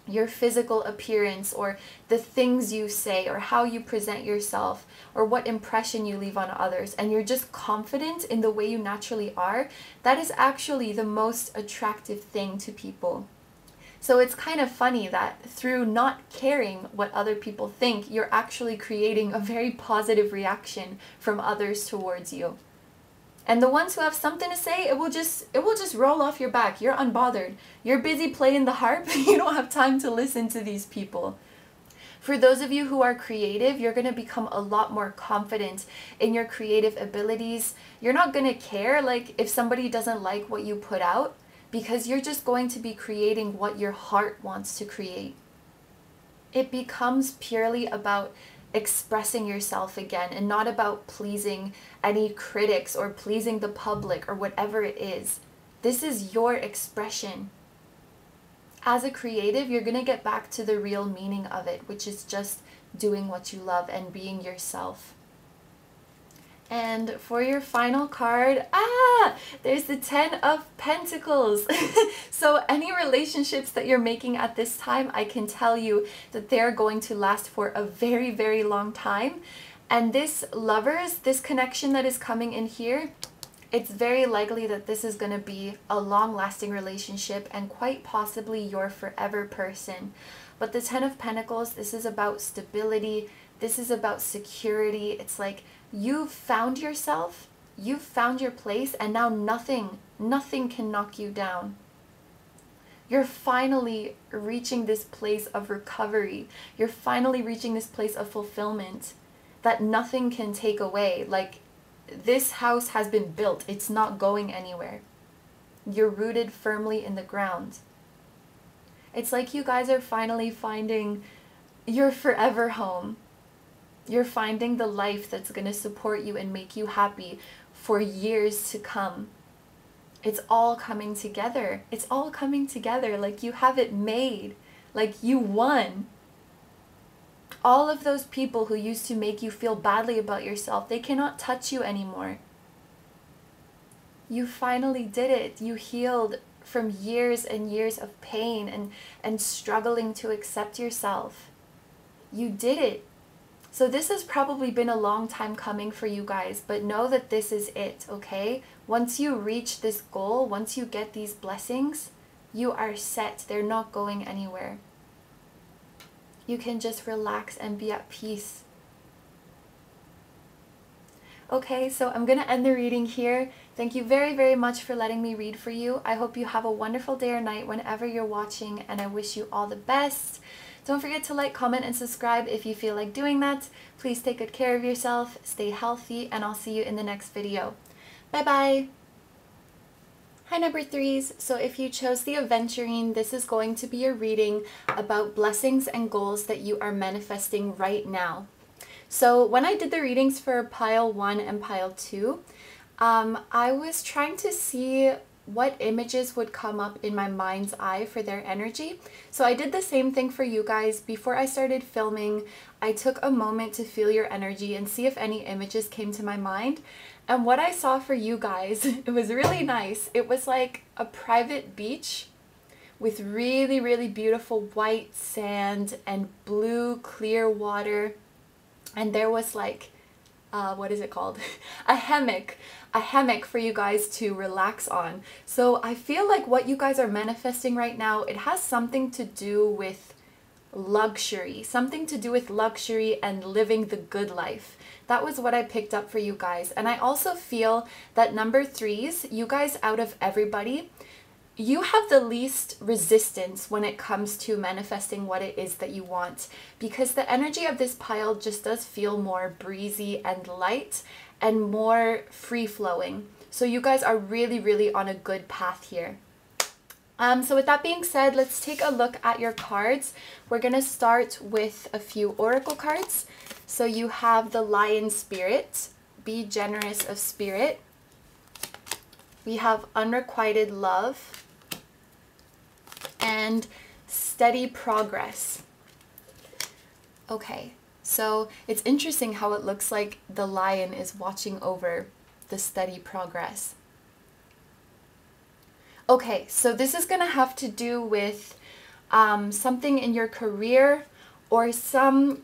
your physical appearance or the things you say or how you present yourself or what impression you leave on others, and you're just confident in the way you naturally are, that is actually the most attractive thing to people. So it's kind of funny that through not caring what other people think, you're actually creating a very positive reaction from others towards you. And the ones who have something to say, it will just roll off your back. You're unbothered. You're busy playing the harp. You don't have time to listen to these people. For those of you who are creative, you're going to become a lot more confident in your creative abilities. You're not going to care like if somebody doesn't like what you put out, because you're just going to be creating what your heart wants to create. It becomes purely about expressing yourself again and not about pleasing any critics or pleasing the public or whatever it is. This is your expression. As a creative, you're going to get back to the real meaning of it, which is just doing what you love and being yourself. And for your final card, there's the 10 of Pentacles. So any relationships that you're making at this time, I can tell you that they're going to last for a very, very long time. And this lovers, this connection that is coming in here, it's very likely that this is going to be a long-lasting relationship and quite possibly your forever person. But the 10 of Pentacles, this is about stability. This is about security. It's like you've found yourself, you've found your place, and now nothing can knock you down. You're finally reaching this place of recovery. You're finally reaching this place of fulfillment that nothing can take away. Like, this house has been built. It's not going anywhere. You're rooted firmly in the ground. It's like you guys are finally finding your forever home. You're finding the life that's going to support you and make you happy for years to come. It's all coming together. It's all coming together. Like, you have it made. Like, you won. All of those people who used to make you feel badly about yourself, they cannot touch you anymore. You finally did it. You healed from years and years of pain and struggling to accept yourself. You did it. So this has probably been a long time coming for you guys, but know that this is it, okay? Once you reach this goal, once you get these blessings, you are set. They're not going anywhere. You can just relax and be at peace. Okay, so I'm going to end the reading here. Thank you very, very much for letting me read for you. I hope you have a wonderful day or night whenever you're watching, and I wish you all the best. Don't forget to like, comment, and subscribe if you feel like doing that. Please take good care of yourself, stay healthy, and I'll see you in the next video. Bye-bye! Hi number threes, so if you chose the Aventurine, this is going to be a reading about blessings and goals that you are manifesting right now. So when I did the readings for pile 1 and pile 2, I was trying to see what images would come up in my mind's eye for their energy. So I did the same thing for you guys. Before I started filming, I took a moment to feel your energy and see if any images came to my mind. And what I saw for you guys, it was really nice. It was like a private beach with really, really beautiful white sand and blue clear water. And there was like, what is it called? A hammock for you guys to relax on. So I feel like what you guys are manifesting right now, it has something to do with luxury, and living the good life. That was what I picked up for you guys. And I also feel that number threes, you guys out of everybody, you have the least resistance when it comes to manifesting what it is that you want, because the energy of this pile just does feel more breezy and light and more free-flowing. So you guys are really, really on a good path here. So with that being said, let's take a look at your cards. We're going to start with a few oracle cards. So you have the Lion Spirit, be generous of spirit. We have Unrequited Love and Steady Progress. Okay, so it's interesting how it looks like the lion is watching over the steady progress. Okay, so this is going to have to do with something in your career or some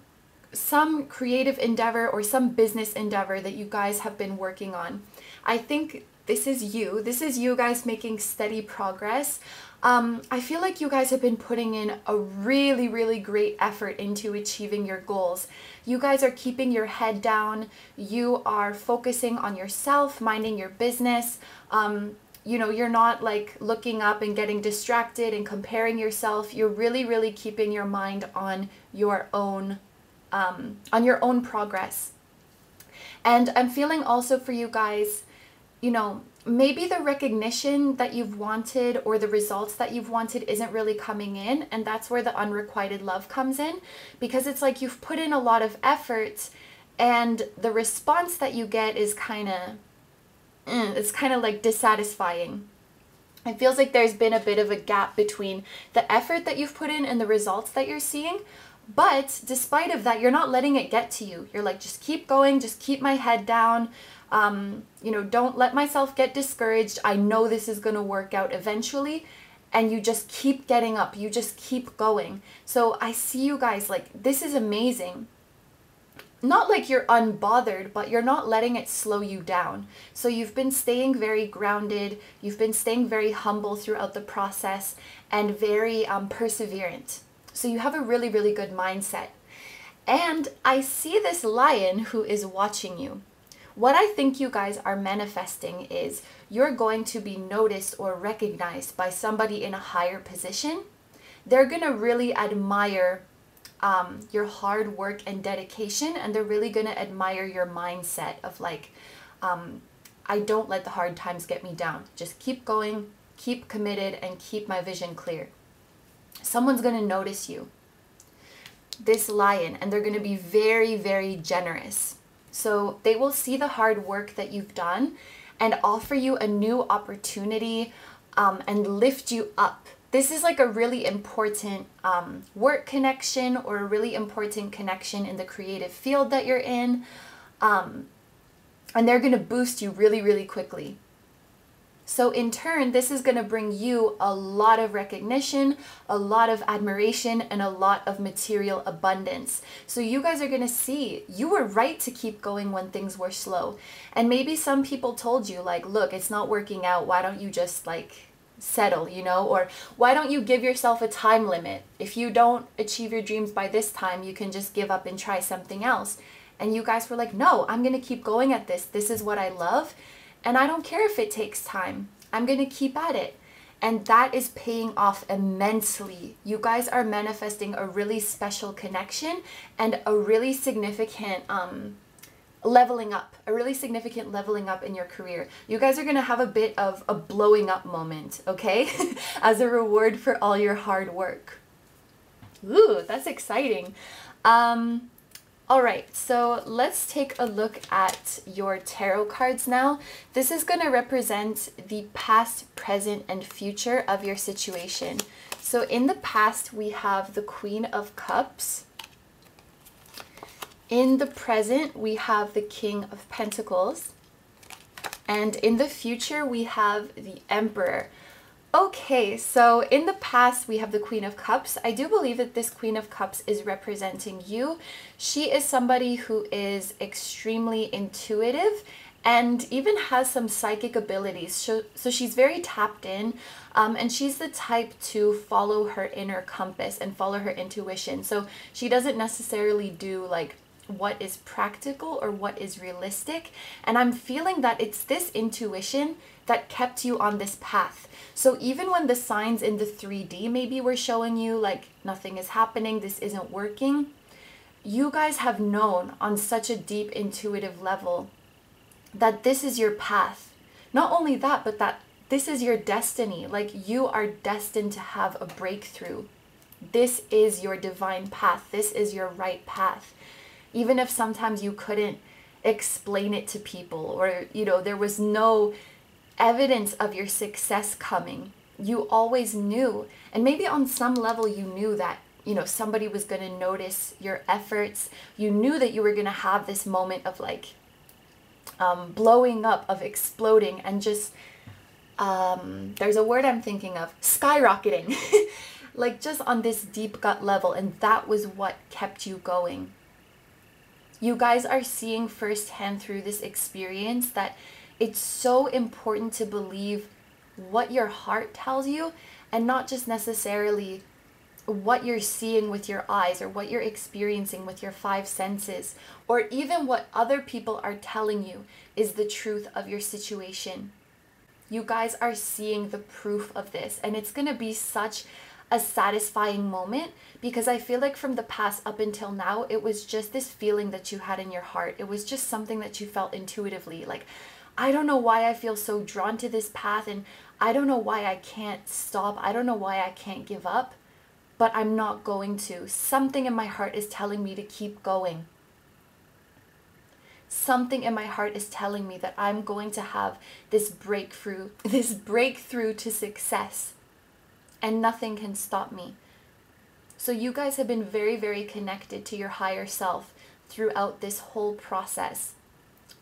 creative endeavor or some business endeavor that you guys have been working on. I think this is you guys making steady progress. I feel like you guys have been putting in a really, really great effort into achieving your goals. You guys are keeping your head down. You are focusing on yourself, minding your business. You know, you're not like looking up and getting distracted and comparing yourself. You're really, really keeping your mind on your own progress. And I'm feeling also for you guys, you know, maybe the recognition that you've wanted or the results that you've wanted isn't really coming in, and that's where the unrequited love comes in, because it's like you've put in a lot of effort and the response that you get is kind of like dissatisfying. It feels like there's been a bit of a gap between the effort that you've put in and the results that you're seeing. But despite of that, you're not letting it get to you. You're like, just keep going, just keep my head down. You know, don't let myself get discouraged. I know this is going to work out eventually. And you just keep getting up. You just keep going. So I see you guys like, this is amazing. Not like you're unbothered, but you're not letting it slow you down. So you've been staying very grounded. You've been staying very humble throughout the process and very perseverant. So you have a really, really good mindset. And I see this lion who is watching you. What I think you guys are manifesting is you're going to be noticed or recognized by somebody in a higher position. They're going to really admire your hard work and dedication, and they're really going to admire your mindset of like, I don't let the hard times get me down. Just keep going, keep committed, and keep my vision clear. Someone's going to notice you, this lion, and they're going to be very, very generous. So they will see the hard work that you've done and offer you a new opportunity and lift you up. This is like a really important work connection or a really important connection in the creative field that you're in. And they're going to boost you really, really quickly. So in turn, this is going to bring you a lot of recognition, a lot of admiration, and a lot of material abundance. So you guys are going to see you were right to keep going when things were slow. And maybe some people told you like, look, it's not working out. Why don't you just like settle, you know? Or why don't you give yourself a time limit? If you don't achieve your dreams by this time, you can just give up and try something else. And you guys were like, no, I'm going to keep going at this. This is what I love. And I don't care if it takes time. I'm going to keep at it. And that is paying off immensely. You guys are manifesting a really special connection and a really significant leveling up, in your career. You guys are going to have a bit of a blowing up moment, okay? As a reward for all your hard work. Ooh, that's exciting. All right, so let's take a look at your tarot cards now. This is going to represent the past, present, and future of your situation. So in the past, we have the Queen of Cups. In the present, we have the King of Pentacles. And in the future, we have the Emperor. Okay, so in the past, we have the Queen of Cups. I do believe that this Queen of Cups is representing you. She is somebody who is extremely intuitive and even has some psychic abilities. So she's very tapped in, and she's the type to follow her inner compass and follow her intuition. So she doesn't necessarily do like what is practical or what is realistic. And I'm feeling that it's this intuition that kept you on this path. So even when the signs in the 3D maybe were showing you like nothing is happening, this isn't working, you guys have known on such a deep intuitive level that this is your path. Not only that, but that this is your destiny. Like you are destined to have a breakthrough. This is your divine path. This is your right path. Even if sometimes you couldn't explain it to people, or, you know, there was no evidence of your success coming, you always knew. And maybe on some level you knew that, you know, somebody was going to notice your efforts. You knew that you were going to have this moment of like blowing up, of exploding, and just there's a word I'm thinking of, skyrocketing. Like just on this deep gut level. And that was what kept you going. You guys are seeing firsthand through this experience that it's so important to believe what your heart tells you and not just necessarily what you're seeing with your eyes or what you're experiencing with your 5 senses, or even what other people are telling you is the truth of your situation. You guys are seeing the proof of this, and it's going to be such a satisfying moment, because I feel like from the past up until now, it was just this feeling that you had in your heart. It was just something that you felt intuitively. Like, I don't know why I feel so drawn to this path, and I don't know why I can't stop. I don't know why I can't give up, but I'm not going to. Something in my heart is telling me to keep going. Something in my heart is telling me that I'm going to have this breakthrough to success. And nothing can stop me. So you guys have been very, very connected to your higher self throughout this whole process.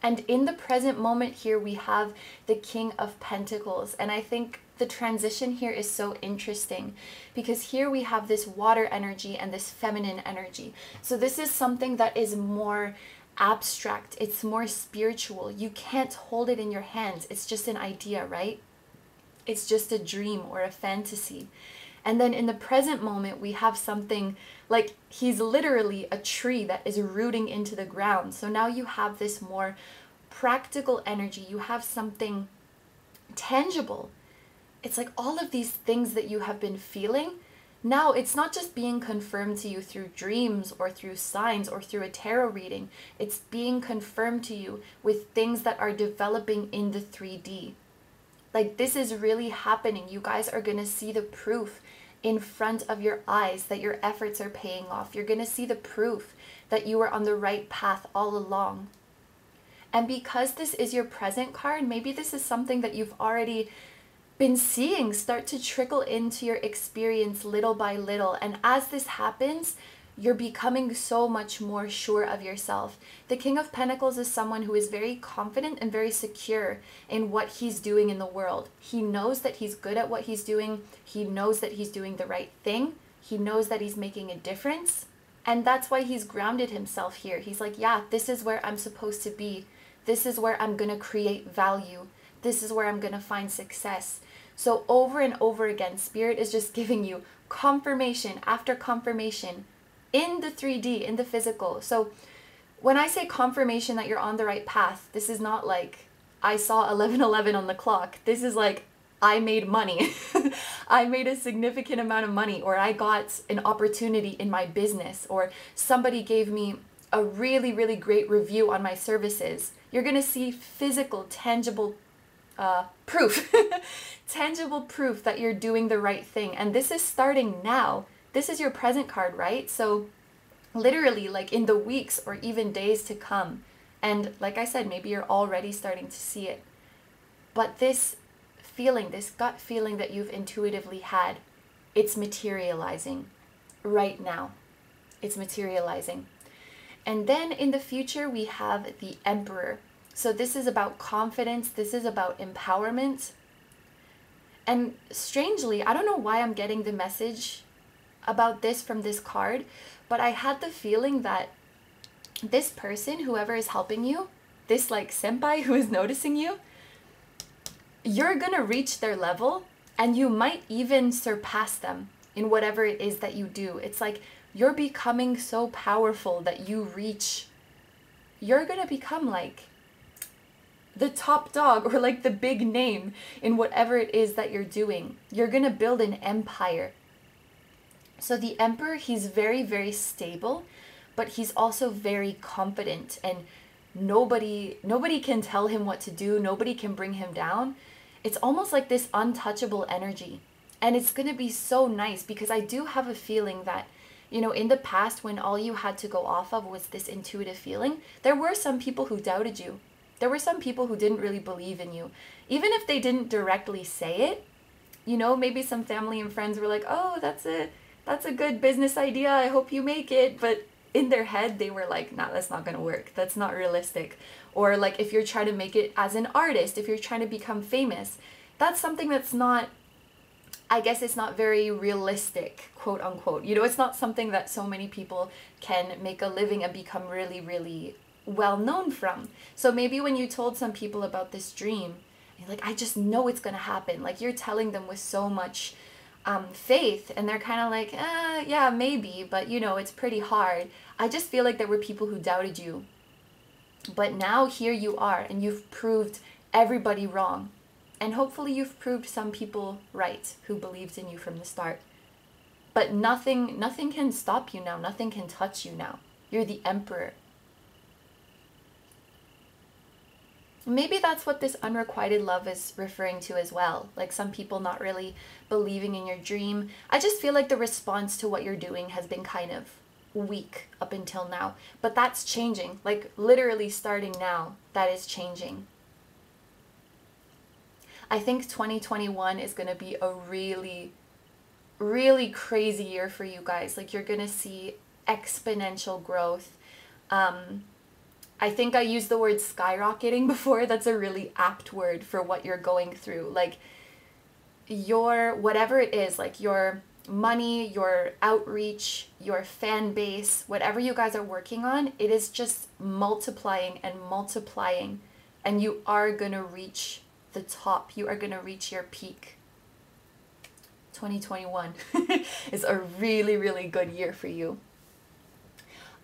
And in the present moment here, we have the King of Pentacles. And I think the transition here is so interesting, because here we have this water energy and this feminine energy. So this is something that is more abstract. It's more spiritual. You can't hold it in your hands. It's just an idea, right? It's just a dream or a fantasy. And then in the present moment, we have something like he's literally a tree that is rooting into the ground. So now you have this more practical energy. You have something tangible. It's like all of these things that you have been feeling. Now it's not just being confirmed to you through dreams or through signs or through a tarot reading. It's being confirmed to you with things that are developing in the 3D. Like this is really happening. You guys are going to see the proof in front of your eyes that your efforts are paying off. You're going to see the proof that you are on the right path all along. And because this is your present card, maybe this is something that you've already been seeing start to trickle into your experience little by little. And as this happens, you're becoming so much more sure of yourself. The King of Pentacles is someone who is very confident and very secure in what he's doing in the world. He knows that he's good at what he's doing. He knows that he's doing the right thing. He knows that he's making a difference. And that's why he's grounded himself here. He's like, yeah, this is where I'm supposed to be. This is where I'm going to create value. This is where I'm going to find success. So over and over again, Spirit is just giving you confirmation after confirmation in the 3D, in the physical. So when I say confirmation that you're on the right path, this is not like I saw 11:11 on the clock. This is like I made money. I made a significant amount of money, or I got an opportunity in my business, or somebody gave me a really, really great review on my services. You're going to see physical, tangible proof. Tangible proof that you're doing the right thing. And this is starting now. This is your present card, right? So literally like in the weeks or even days to come. And like I said, maybe you're already starting to see it. But this feeling, this gut feeling that you've intuitively had, it's materializing right now. It's materializing. And then in the future, we have the Emperor. So this is about confidence. This is about empowerment. And strangely, I don't know why I'm getting the message about this from this card, but I had the feeling that this person, whoever is helping you, this like senpai who is noticing you, you're gonna reach their level and you might even surpass them in whatever it is that you do. It's like you're becoming so powerful that you're gonna become like the top dog or like the big name in whatever it is that you're doing. You're gonna build an empire. So the Emperor, he's very, very stable, but he's also very confident, and nobody can tell him what to do. Nobody can bring him down. It's almost like this untouchable energy. And it's going to be so nice, because I do have a feeling that, you know, in the past when all you had to go off of was this intuitive feeling, there were some people who doubted you. There were some people who didn't really believe in you. Even if they didn't directly say it, you know, maybe some family and friends were like, oh, that's a good business idea. I hope you make it. But in their head, they were like, nah, that's not going to work. That's not realistic. Or like if you're trying to make it as an artist, if you're trying to become famous, that's something that's not, I guess it's not very realistic, quote unquote. You know, it's not something that so many people can make a living and become really, really well known from. So maybe when you told some people about this dream, you're like, I just know it's going to happen. Like you're telling them with so much faith, and they're kind of like, yeah, maybe, but you know, it's pretty hard. I just feel like there were people who doubted you. But now here you are, and you've proved everybody wrong. And hopefully you've proved some people right who believed in you from the start. But nothing can stop you now. Nothing can touch you now. You're the Emperor. Maybe that's what this unrequited love is referring to as well. Like some people not really believing in your dream. I just feel like the response to what you're doing has been kind of weak up until now. But that's changing. Like literally starting now, that is changing. I think 2021 is going to be a really, really crazy year for you guys. Like you're going to see exponential growth. I think I used the word skyrocketing before. That's a really apt word for what you're going through. Like your, whatever it is, like your money, your outreach, your fan base, whatever you guys are working on, it is just multiplying and multiplying. And you are going to reach the top. You are going to reach your peak. 2021 is a really, really good year for you.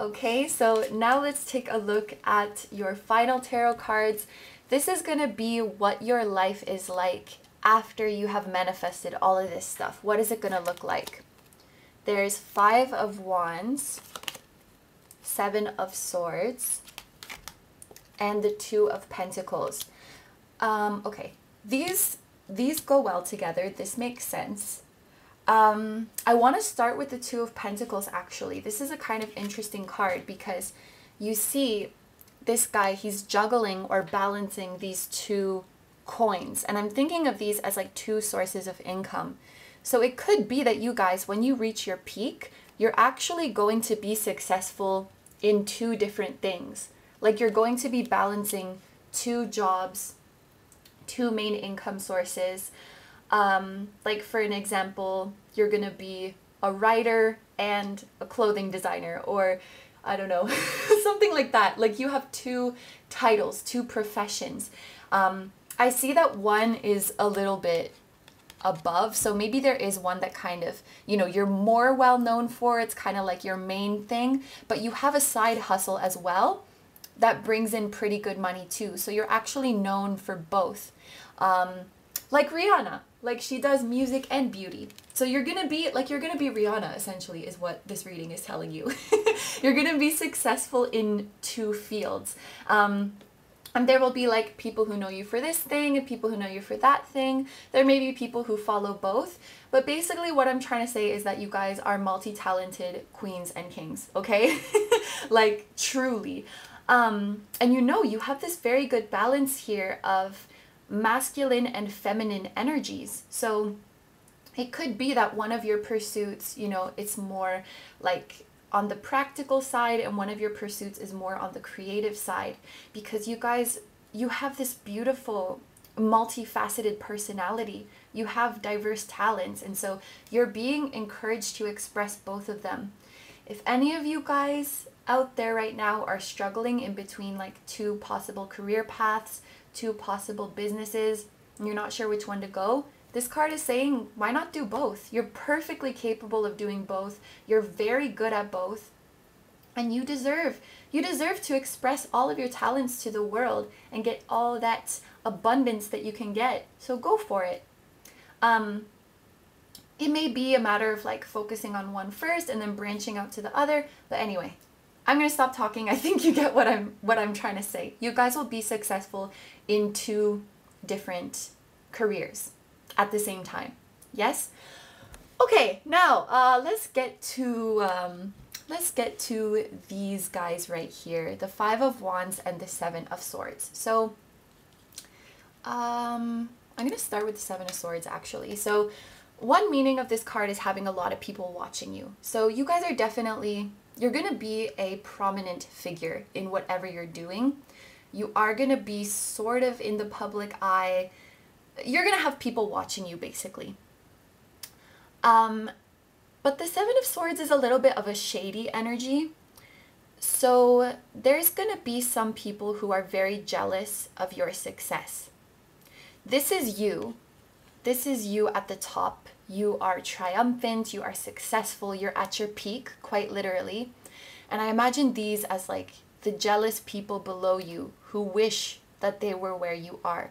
Okay, so now let's take a look at your final tarot cards. This is going to be what your life is like after you have manifested all of this stuff. What is it going to look like? There's 5 of Wands, 7 of Swords, and the 2 of Pentacles. Okay, these go well together. This makes sense. I want to start with the 2 of Pentacles, actually. This is a kind of interesting card because you see this guy, he's juggling or balancing these 2 coins. And I'm thinking of these as like 2 sources of income. So it could be that you guys, when you reach your peak, you're actually going to be successful in two different things. Like you're going to be balancing two jobs, two main income sources. Like for an example, you're going to be a writer and a clothing designer, or I don't know, something like that. Like you have two titles, two professions. I see that one is a little bit above, so maybe there is one that kind of, you know, you're more well known for, it's kind of like your main thing, but you have a side hustle as well that brings in pretty good money too, so you're actually known for both. Like Rihanna, like she does music and beauty, so you're gonna be Rihanna essentially, is what this reading is telling you. You're gonna be successful in two fields. And there will be like people who know you for this thing and people who know you for that thing. There may be people who follow both. But basically what I'm trying to say is that you guys are multi-talented queens and kings, okay? Like truly. And you know, you have this very good balance here of masculine and feminine energies. So it could be that one of your pursuits, you know, it's more like on the practical side, and one of your pursuits is more on the creative side, because you guys, you have this beautiful multifaceted personality. You have diverse talents, and so you're being encouraged to express both of them. If any of you guys out there right now are struggling in between like two possible career paths, two possible businesses, and you're not sure which one to go, this card is saying, why not do both? You're perfectly capable of doing both. You're very good at both. And you deserve to express all of your talents to the world and get all that abundance that you can get. So go for it. It may be a matter of like focusing on one first and then branching out to the other. But anyway, I'm going to stop talking. I think you get what I'm trying to say. You guys will be successful in two different careers at the same time. Yes? Okay, now let's get to these guys right here, the Five of Wands and the Seven of Swords. So I'm going to start with the Seven of Swords actually. So one meaning of this card is having a lot of people watching you. So you guys are definitely, you're going to be a prominent figure in whatever you're doing. You are going to be sort of in the public eye. You're going to have people watching you basically. But the Seven of Swords is a little bit of a shady energy. So there's going to be some people who are very jealous of your success. This is you. This is you at the top. You are triumphant, you are successful, you're at your peak, quite literally. And I imagine these as like the jealous people below you who wish that they were where you are.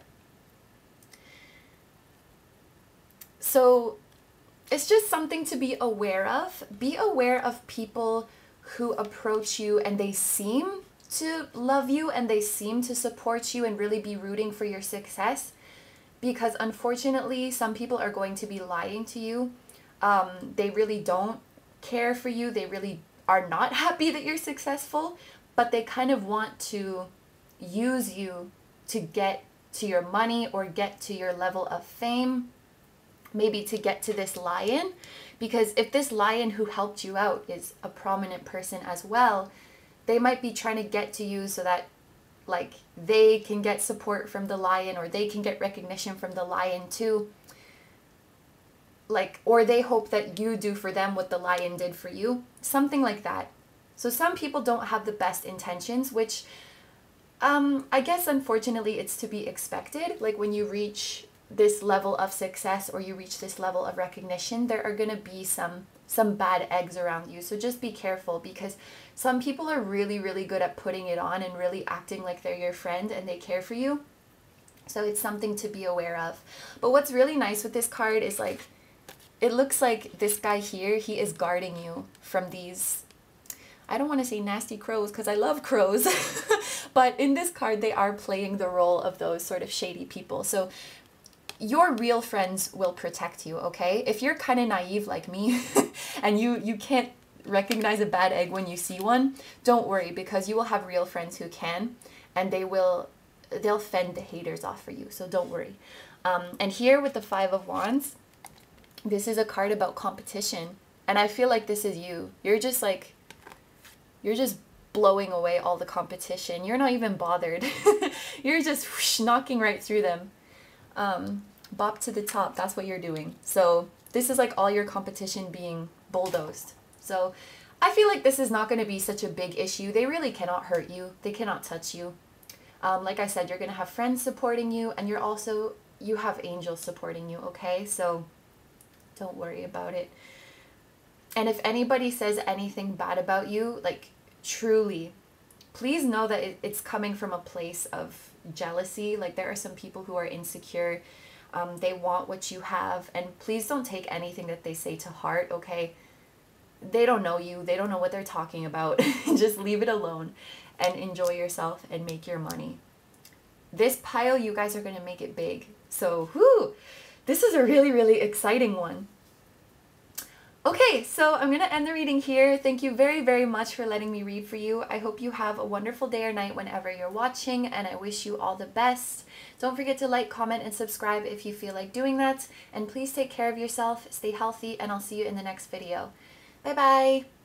So it's just something to be aware of. Be aware of people who approach you and they seem to love you and they seem to support you and really be rooting for your success. Because unfortunately, some people are going to be lying to you. They really don't care for you. They really are not happy that you're successful, but they kind of want to use you to get to your money or get to your level of fame. Maybe to get to this lion, because if this lion who helped you out is a prominent person as well, they might be trying to get to you so that like they can get support from the lion, or they can get recognition from the lion too. Like, or they hope that you do for them what the lion did for you, something like that. So some people don't have the best intentions, which I guess unfortunately it's to be expected. Like when you reach this level of success or you reach this level of recognition, there are going to be some bad eggs around you. So just be careful, because some people are really, really good at putting it on and really acting like they're your friend and they care for you. So it's something to be aware of. But what's really nice with this card is like, it looks like this guy here, he is guarding you from these, I don't want to say nasty crows because I love crows, but in this card, they are playing the role of those sort of shady people. So your real friends will protect you, okay? If you're kind of naive like me and you can't recognize a bad egg when you see one, don't worry, because you will have real friends who can, and they'll fend the haters off for you, so don't worry. And here with the Five of Wands, this is a card about competition And I feel like this is you. You're just blowing away all the competition. You're not even bothered. You're just whoosh, knocking right through them. Bop to the top, that's what you're doing. So this is like all your competition being bulldozed. So I feel like this is not going to be such a big issue. They really cannot hurt you. They cannot touch you. Like I said, you're going to have friends supporting you, and you have angels supporting you, okay? So don't worry about it. And if anybody says anything bad about you, like truly, please know that it's coming from a place of jealousy. Like there are some people who are insecure. They want what you have, and please don't take anything that they say to heart, okay? They don't know you. They don't know what they're talking about. Just leave it alone and enjoy yourself and make your money. This pile, you guys are going to make it big. So, whoo, this is a really, really exciting one. Okay, so I'm going to end the reading here. Thank you very, very much for letting me read for you. I hope you have a wonderful day or night whenever you're watching, and I wish you all the best. Don't forget to like, comment, and subscribe if you feel like doing that. And please take care of yourself, stay healthy, and I'll see you in the next video. Bye-bye.